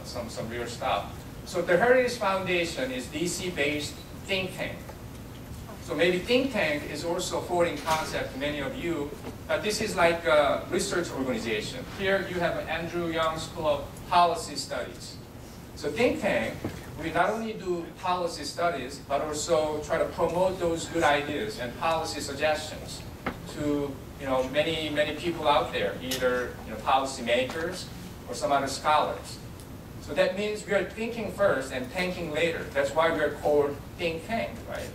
F: some real stuff. So the Heritage Foundation is DC-based think tank. So maybe think tank is also a foreign concept to many of you, but this is like a research organization. Here you have Andrew Young School of Policy Studies. So think tank, we not only do policy studies, but also try to promote those good ideas and policy suggestions to many people out there, either policy makers or some other scholars. So that means we are thinking first and tanking later. That's why we are called think tank, right?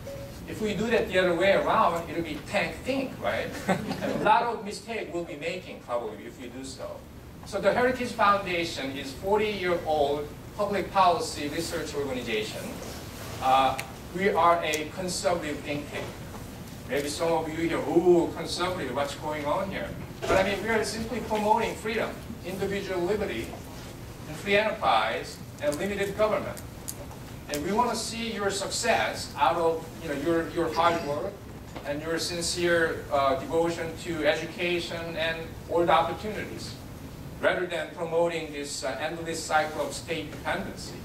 F: If we do that the other way around, it'll be tank think, right? And a lot of mistakes we'll be making probably if we do so. So the Heritage Foundation is a 40-year-old public policy research organization. We are a conservative think tank. Maybe some of you here, ooh, conservative, what's going on here? But I mean, we are simply promoting freedom, individual liberty, and free enterprise, and limited government. And we want to see your success out of your hard work and your sincere devotion to education and all the opportunities, rather than promoting this endless cycle of state dependency.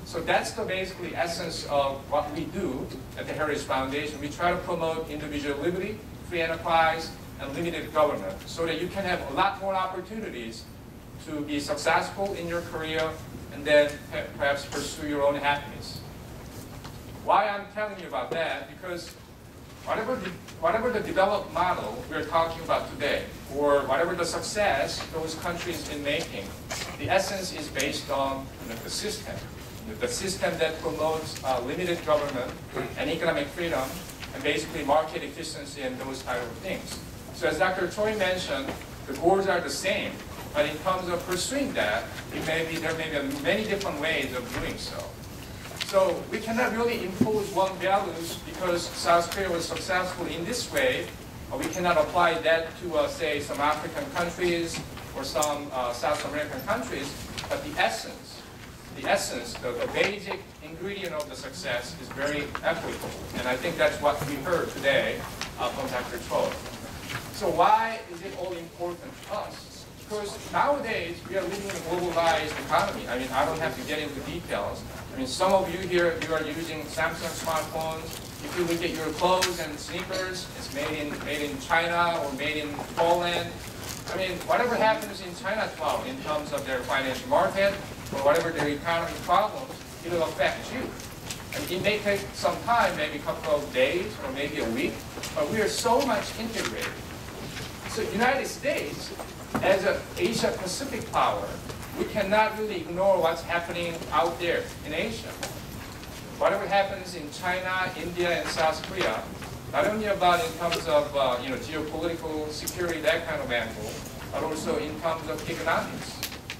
F: So that's the basically essence of what we do at the Heritage Foundation. We try to promote individual liberty, free enterprise, and limited government so that you can have a lot more opportunities to be successful in your career and then perhaps pursue your own happiness. Why I'm telling you about that? Because whatever the developed model we're talking about today, or whatever the success those countries in making, the essence is based on the system. The system that promotes limited government and economic freedom and basically market efficiency and those type of things. So as Dr. Choi mentioned, the goals are the same, but in terms of pursuing that, there may be many different ways of doing so. So we cannot really impose one values because South Korea was successful in this way. We cannot apply that to, say, some African countries or some South American countries, but the essence, the basic ingredient of the success is very applicable. And I think that's what we heard today from Dr. Choi. So why is it all important to us? Because nowadays we are living in a globalized economy. I mean, I don't have to get into details. I mean, some of you here, you are using Samsung smartphones. If you look at your clothes and sneakers, it's made in China or made in Poland. I mean, whatever happens in China tomorrow in terms of their financial market or whatever their economic problems, it will affect you. And it may take some time, maybe a couple of days or maybe a week, but we are so much integrated. So United States, as an Asia Pacific power, we cannot really ignore what's happening out there in Asia. Whatever happens in China, India, and South Korea, not only about in terms of geopolitical security, that kind of angle, but also in terms of economics.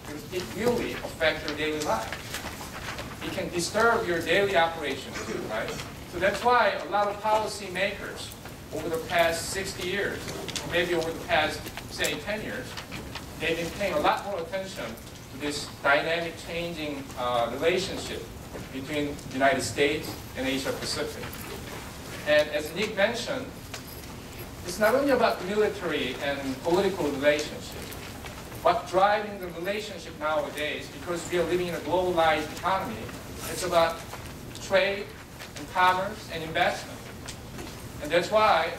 F: Because it really affects your daily life. It can disturb your daily operations too, right? So that's why a lot of policy makers over the past 60 years, or maybe over the past, say, 10 years, they've been paying a lot more attention to this dynamic changing relationship between the United States and Asia Pacific. And as Nick mentioned, it's not only about military and political relationships. What's driving the relationship nowadays, because we are living in a globalized economy, it's about trade and commerce and investment. And that's why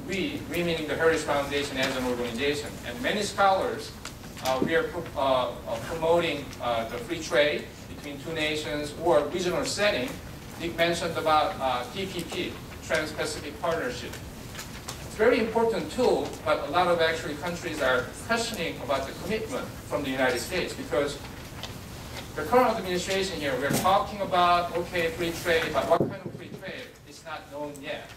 F: we meaning the Heritage Foundation as an organization, and many scholars, we are promoting the free trade between two nations or regional setting. Nick mentioned about TPP, Trans-Pacific Partnership. It's a very important tool, but a lot of actually countries are questioning about the commitment from the United States because the current administration here, we're talking about, okay, free trade, but what kind of free trade is not known yet.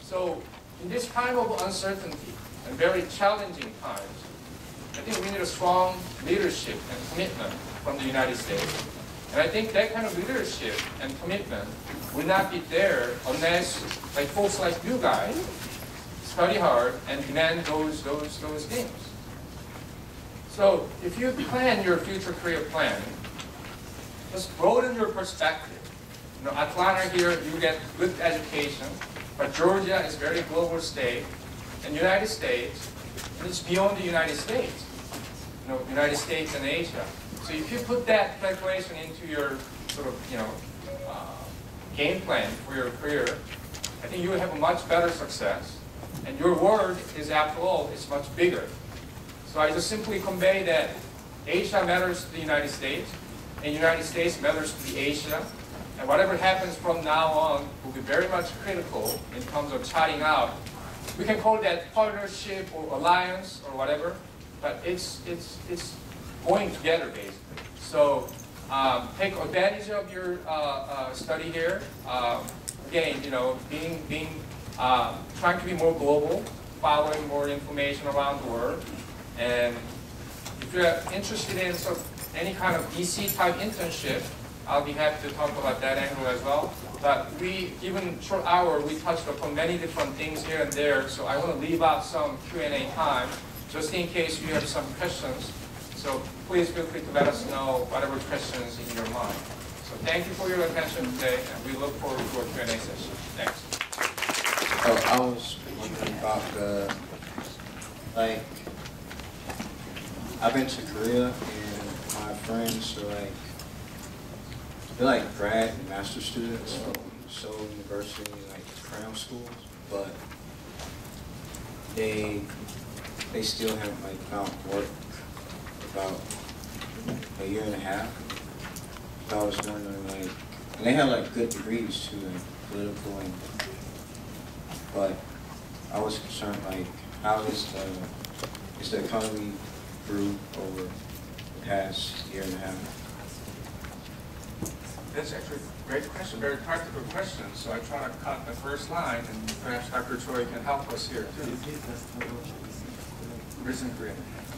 F: So in this time of uncertainty and very challenging times, I think we need a strong leadership and commitment from the United States. And I think that kind of leadership and commitment will not be there unless, like folks like you guys, study hard and demand those things. So if you plan your future career plan, just broaden your perspective. You know, Atlanta here, you get good education, but Georgia is a very global state, and United States, and it's beyond the United States. You know, United States and Asia. So if you put that calculation into your sort of, game plan for your career, I think you will have a much better success. And your world is, after all, is much bigger. So I just simply convey that Asia matters to the United States, and the United States matters to the Asia. And whatever happens from now on will be very much critical in terms of charting out. We can call that partnership or alliance or whatever, but it's going together basically. So take advantage of your study here. Again, trying to be more global, following more information around the world, and if you're interested in sort of any kind of DC type internship, I'll be happy to talk about that angle as well. But given short hour, we touched upon many different things here and there, so I want to leave out some Q&A time, just in case you have some questions. So please feel free to let us know whatever questions in your mind. So thank you for your attention today, and we look forward to a Q&A session. Thanks.
G: I was wondering about I've been to Korea, and my friends are they're like grad and master students from Seoul University, like cram schools, but they still haven't like found work about a year and a half. So I was wondering, like, and they have like good degrees too in political, but I was concerned, like, how is the economy grew over the past year and a half?
F: That's actually a great question, very practical question. So I try to cut the first line, and perhaps Dr. Choi can help us here too. Recent Korean.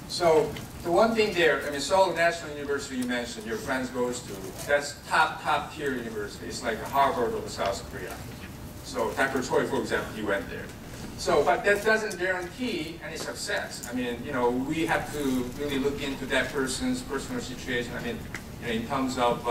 F: So the one thing there, I mean, Seoul National University you mentioned, your friends goes to, that's top tier university. It's like a Harvard of South Korea. So Dr. Choi, for example, he went there. So, but that doesn't guarantee any success. I mean, you know, we have to really look into that person's personal situation. I mean, you know, in terms of,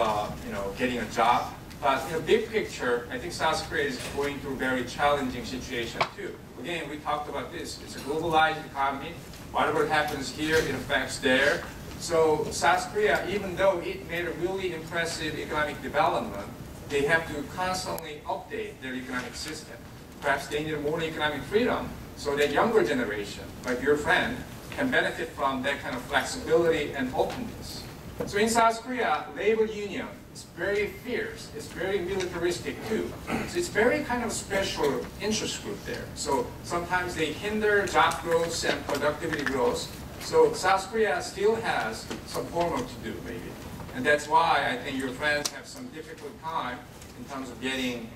F: you know, getting a job. But in the big picture, I think South Korea is going through a very challenging situation too. Again, we talked about this. It's a globalized economy. Whatever happens here, it affects there. So South Korea, even though it made a really impressive economic development, they have to constantly update their economic system. Perhaps they need more economic freedom so that younger generation, like your friend, can benefit from that kind of flexibility and openness. So in South Korea, labor union is very fierce. It's very militaristic too. So it's very kind of special interest group there. So sometimes they hinder job growth and productivity growth. So South Korea still has some homework to do maybe. And that's why I think your friends have some difficult time in terms of getting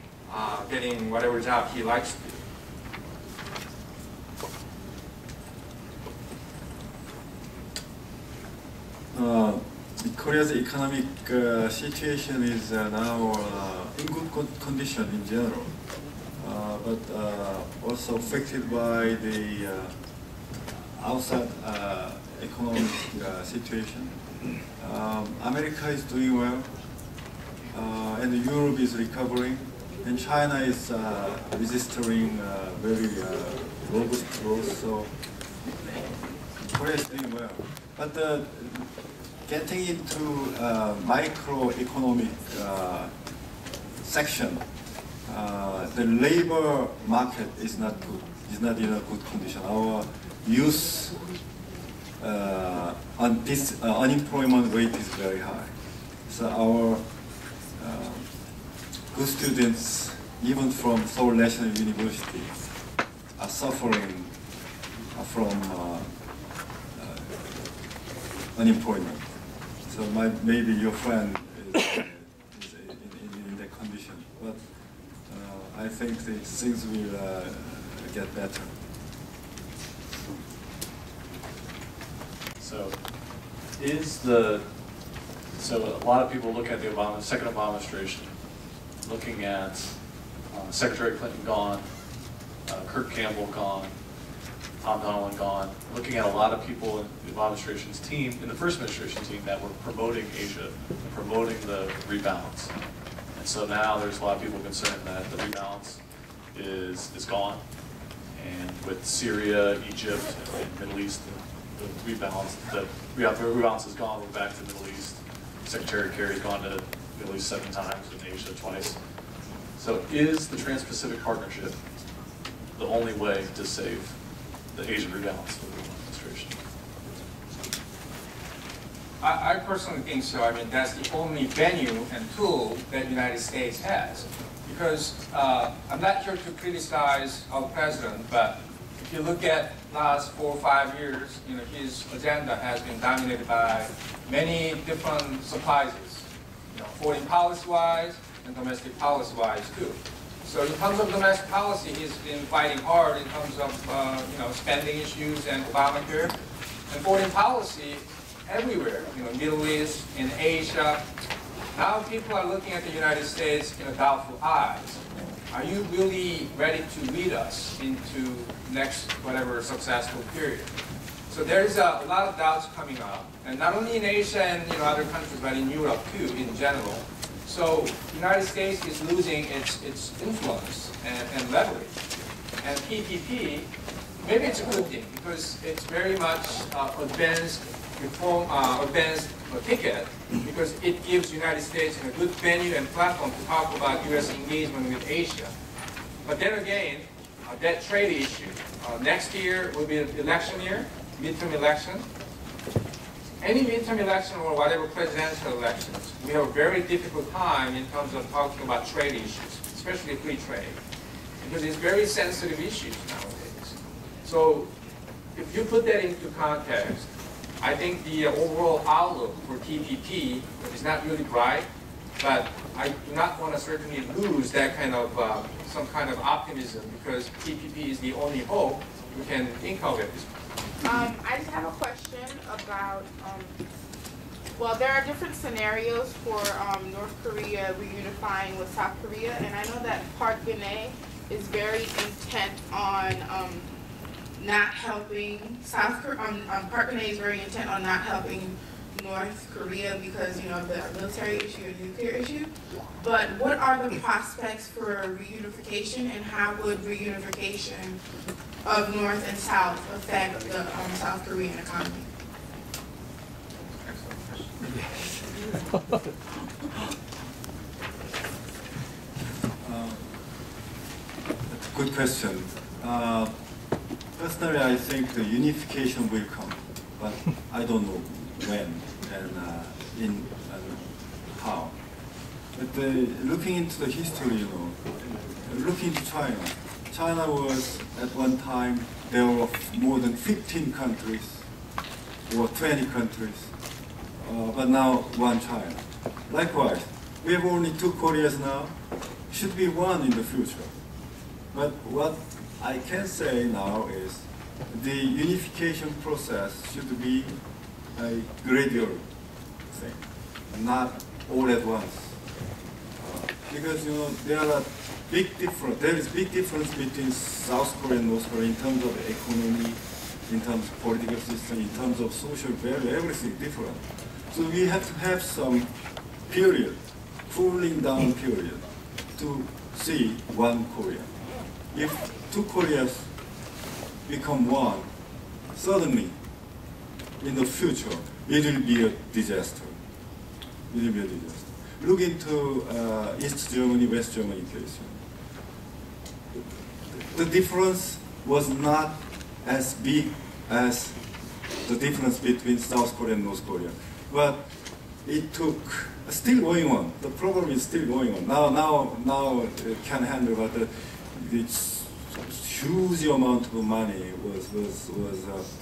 F: whatever job he likes to do.
C: Korea's economic situation is now in good condition in general, but also affected by the outside economic situation. America is doing well, and Europe is recovering, and China is registering very robust growth. So Korea is doing well, but getting into microeconomic section, the labor market is not good. Is not in a good condition. Our youth unemployment rate is very high. So our good students, even from Seoul National University, are suffering from unemployment. So maybe your friend is in that condition, but I think things will get better.
B: So a lot of people look at the second Obama administration, looking at Secretary Clinton gone, Kirk Campbell gone, Tom Donilon gone, looking at a lot of people in the administration's team, in the first administration team, that were promoting Asia, promoting the rebalance. And so now there's a lot of people concerned that the rebalance is gone. And with Syria, Egypt, and Middle East, the rebalance is gone. We're back to the Middle East. Secretary Kerry's gone to the Middle East 7 times, and Asia twice. So is the Trans-Pacific Partnership the only way to save the Asian rebalance of the administration?
F: I personally think so. I mean, that's the only venue and tool that the United States has. Because I'm not here to criticize our president, but if you look at last 4 or 5 years, you know, his agenda has been dominated by many different surprises, you know, foreign policy-wise and domestic policy-wise too. So in terms of domestic policy, he's been fighting hard in terms of you know, spending issues and Obamacare. And foreign policy, everywhere, you know, Middle East, in Asia. Now people are looking at the United States in a doubtful eyes. Are you really ready to lead us into next whatever successful period? So there's a lot of doubts coming up, and not only in Asia and, you know, other countries, but in Europe too, in general. So the United States is losing its influence and leverage. And PPP, maybe it's a good thing because it's very much advanced reform advance ticket because it gives United States a good venue and platform to talk about U.S. engagement with Asia. But then again, that trade issue. Next year will be an election year, midterm election. Any midterm election or whatever presidential elections, we have a very difficult time in terms of talking about trade issues, especially free trade, because it's very sensitive issues nowadays. So if you put that into context, I think the overall outlook for TPP is not really bright, but I do not want to certainly lose that kind of some kind of optimism because TPP is the only hope we can think of at this point.
H: I just have a question about, well, there are different scenarios for North Korea reunifying with South Korea, and I know that Park Geun-hye is very intent on not helping South Korea. Park Geun-hye is very intent on not helping North Korea because, you know, the military issue and nuclear issue. But what are the prospects for reunification, and how would reunification of North and South affect the South Korean economy?
C: Good question. Personally, I think the unification will come, but I don't know when and how. But looking into the history, you know, looking into China. China was, at one time, there were more than 15 countries, or 20 countries, but now one China. Likewise, we have only 2 Koreas now, should be one in the future. But what I can say now is the unification process should be a gradual thing, not all at once. Because, you know, there is big difference between South Korea and North Korea in terms of economy, in terms of political system, in terms of social value, everything different. So we have to have some period, cooling down period, to see one Korea. If 2 Koreas become one, suddenly, in the future, it will be a disaster. It will be a disaster. Look into East Germany, West Germany case. The difference was not as big as the difference between South Korea and North Korea. But it took, still going on. The problem is still going on. Now it can handle, but it's huge amount of money was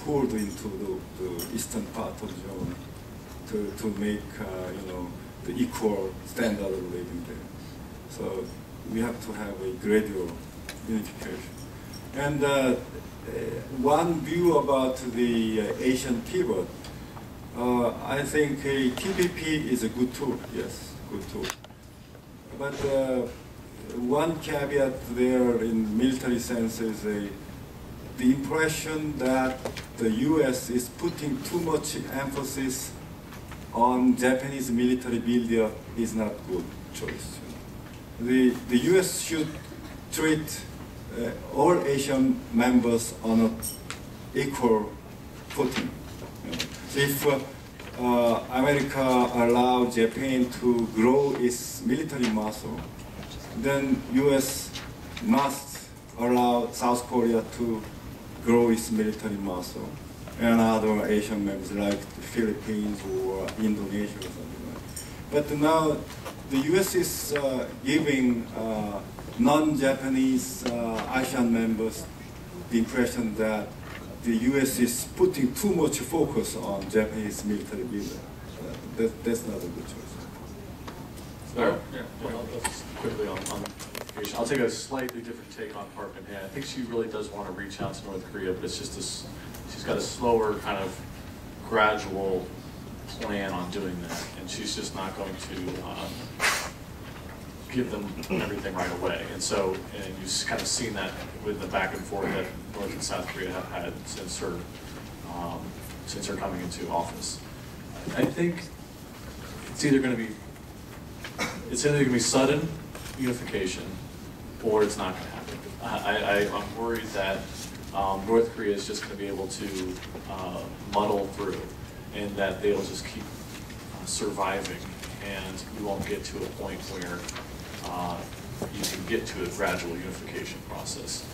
C: poured into the eastern part of Germany to make you know, the equal standard of living there. So we have to have a gradual unification. And one view about the Asian pivot, I think TPP is a good tool, yes, good tool. But one caveat there in military sense is the impression that the US is putting too much emphasis on Japanese military buildup is not good choice. The US should treat all Asian members on an equal footing. So if America allows Japan to grow its military muscle, then US must allow South Korea to grow its military muscle, and other Asian members like the Philippines or Indonesia or something like that. But now the US is giving non-Japanese ASEAN members the impression that the US is putting too much focus on Japanese military buildup. That's not a good choice.
B: So, well, just quickly on unification. I'll take a slightly different take on Park Geun-hye. I think she really does want to reach out to North Korea, but it's just this, she's got a slower kind of gradual plan on doing that, and she's just not going to give them everything right away. And so, and you've kind of seen that with the back and forth that North and South Korea have had since her coming into office. I think it's either going to be sudden unification, or it's not going to happen. I'm worried that North Korea is just going to be able to muddle through. and that they'll just keep surviving, and we won't get to a point where you can get to a gradual unification process.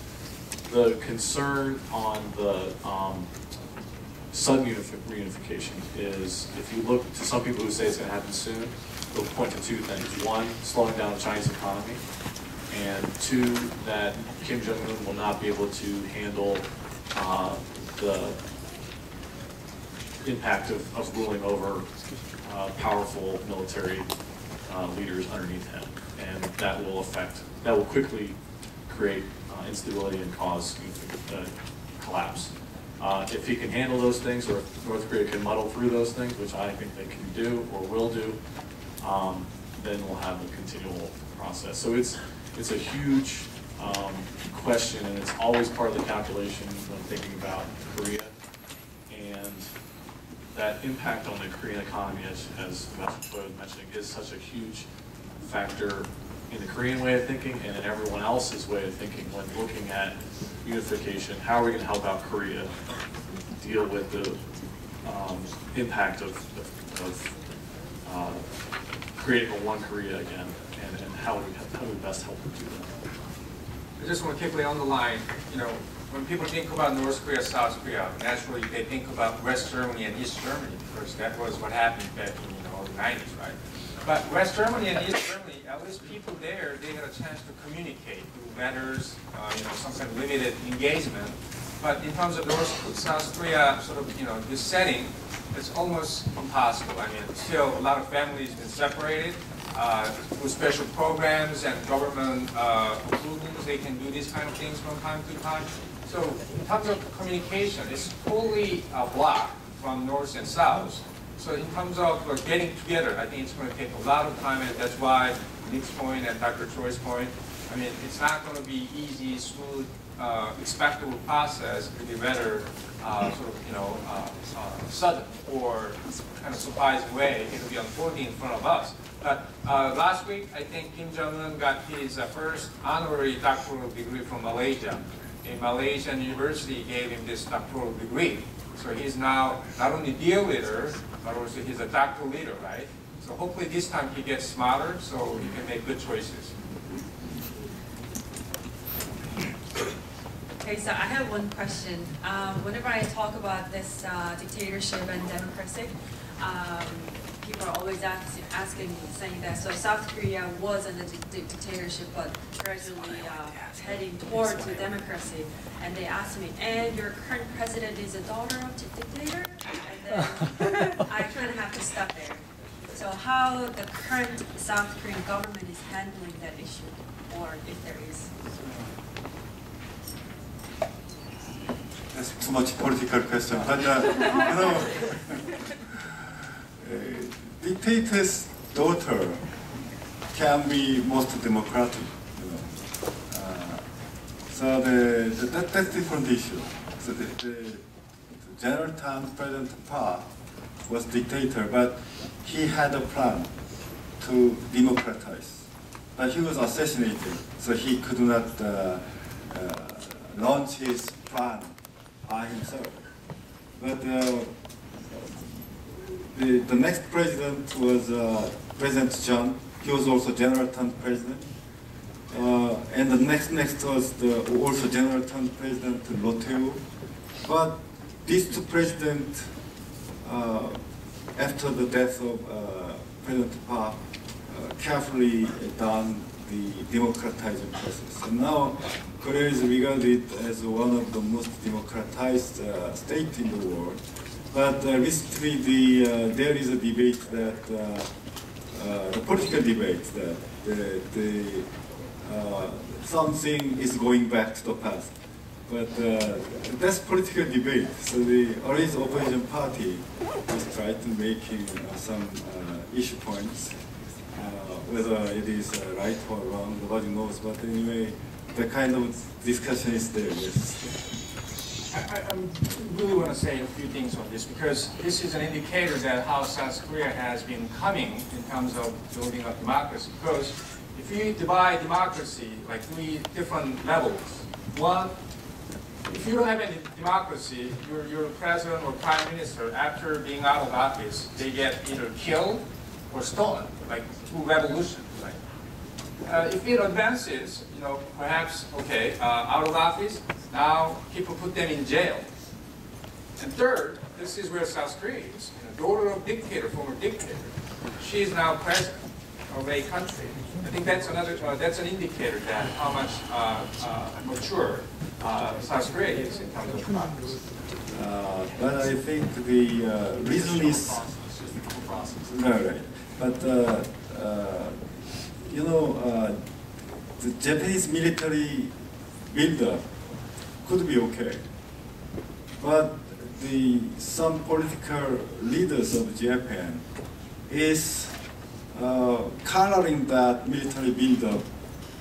B: The concern on the sudden reunification is, if you look to some people who say it's going to happen soon, they'll point to two things. One, slowing down the Chinese economy, and two, that Kim Jong-un will not be able to handle the impact of ruling over powerful military leaders underneath him, and that will quickly create instability and cause collapse. If he can handle those things, or if North Korea can muddle through those things, which I think they can do or will do, then we'll have a continual process. So it's a huge question, and it's always part of the calculation when thinking about Korea. And that impact on the Korean economy, as Toya was mentioning, is such a huge factor in the Korean way of thinking and in everyone else's way of thinking when looking at unification. How are we going to help out Korea deal with the impact of creating a one Korea again, and how do we best help them do that?
F: I just want to quickly underline, when people think about North Korea, South Korea, naturally they think about West Germany and East Germany, because that was what happened back in the 90s, right? But West Germany and East Germany, at least people there, they had a chance to communicate through letters, some kind of limited engagement. But in terms of North South Korea, sort of, this setting, it's almost impossible. I mean, still a lot of families have been separated. Through special programs and government approvals, they can do these kind of things from time to time. So in terms of communication, it's totally blocked from north and south. So in terms of getting together, I think it's going to take a lot of time, and that's why Nick's point and Dr. Choi's point, I mean, it's not going to be easy, smooth, expectable process. It will be rather sudden or kind of surprising way. It will be unfolding in front of us. But last week, I think Kim Jong-un got his first honorary doctoral degree from Malaysia. A Malaysian university gave him this doctoral degree. So he's now not only deal leader, but also he's a doctoral leader, right? So hopefully this time he gets smarter so he can make good choices.
A: Okay, so I have one question. Whenever I talk about this dictatorship and democracy, people are always asking me, saying that so South Korea was in a dictatorship, but gradually heading towards the democracy. And they asked me, and your current president is a daughter of the dictator? And then I kind of have to stop there. So how the current South Korean government is handling that issue, or if there is?
C: That's too much political question, but dictator's daughter can be most democratic, so that's different issue. So the General Tan, President Park, was dictator, but he had a plan to democratize. But he was assassinated, so he could not launch his plan by himself. But the next president was President John. He was also General Tan president. And the next was also General Tan president Roh-tae-woo. But these two presidents, after the death of President Park, carefully done the democratizing process. And now Korea is regarded as one of the most democratized states in the world. But recently there is a debate that, the political debate that something is going back to the past. But that's political debate. So the original opposition party is trying to make some issue points. Whether it is right or wrong, nobody knows. But anyway, the kind of discussion is there, yes.
F: I really want to say a few things on this, because this is an indicator that how South Korea has been coming in terms of building up democracy. Because if you divide democracy like 3 different levels, one, if if you don't have any democracy, your president or prime minister, after being out of office, they get either killed or stolen, like through revolution. Right? If it advances, perhaps, okay, out of office, now people put them in jail. And third, this is where South Korea is. Daughter of dictator, former dictator. She is now president of a country. I think that's another. That's an indicator that how much mature South Korea is in terms of democracy.
C: But I think the reason is right. But the Japanese military buildup could be okay, but some political leaders of Japan is coloring that military buildup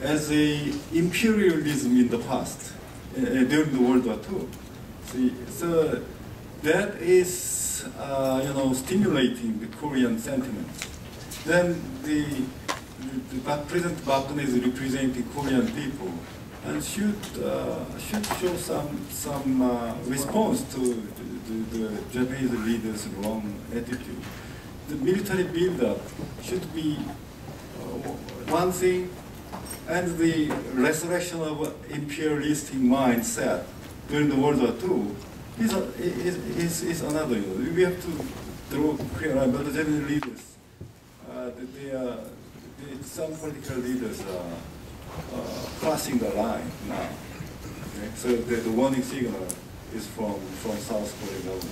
C: as a imperialism in the past during the World War II. So that is stimulating the Korean sentiment. Then President Bakune is representing Korean people and should show some response to the Japanese leaders' wrong attitude. The military buildup should be one thing, and the resurrection of imperialistic mindset during the World War II is another. We have to draw clear line, but the Japanese leaders, some political leaders are crossing the line now. Okay? So the warning signal is from South Korea government.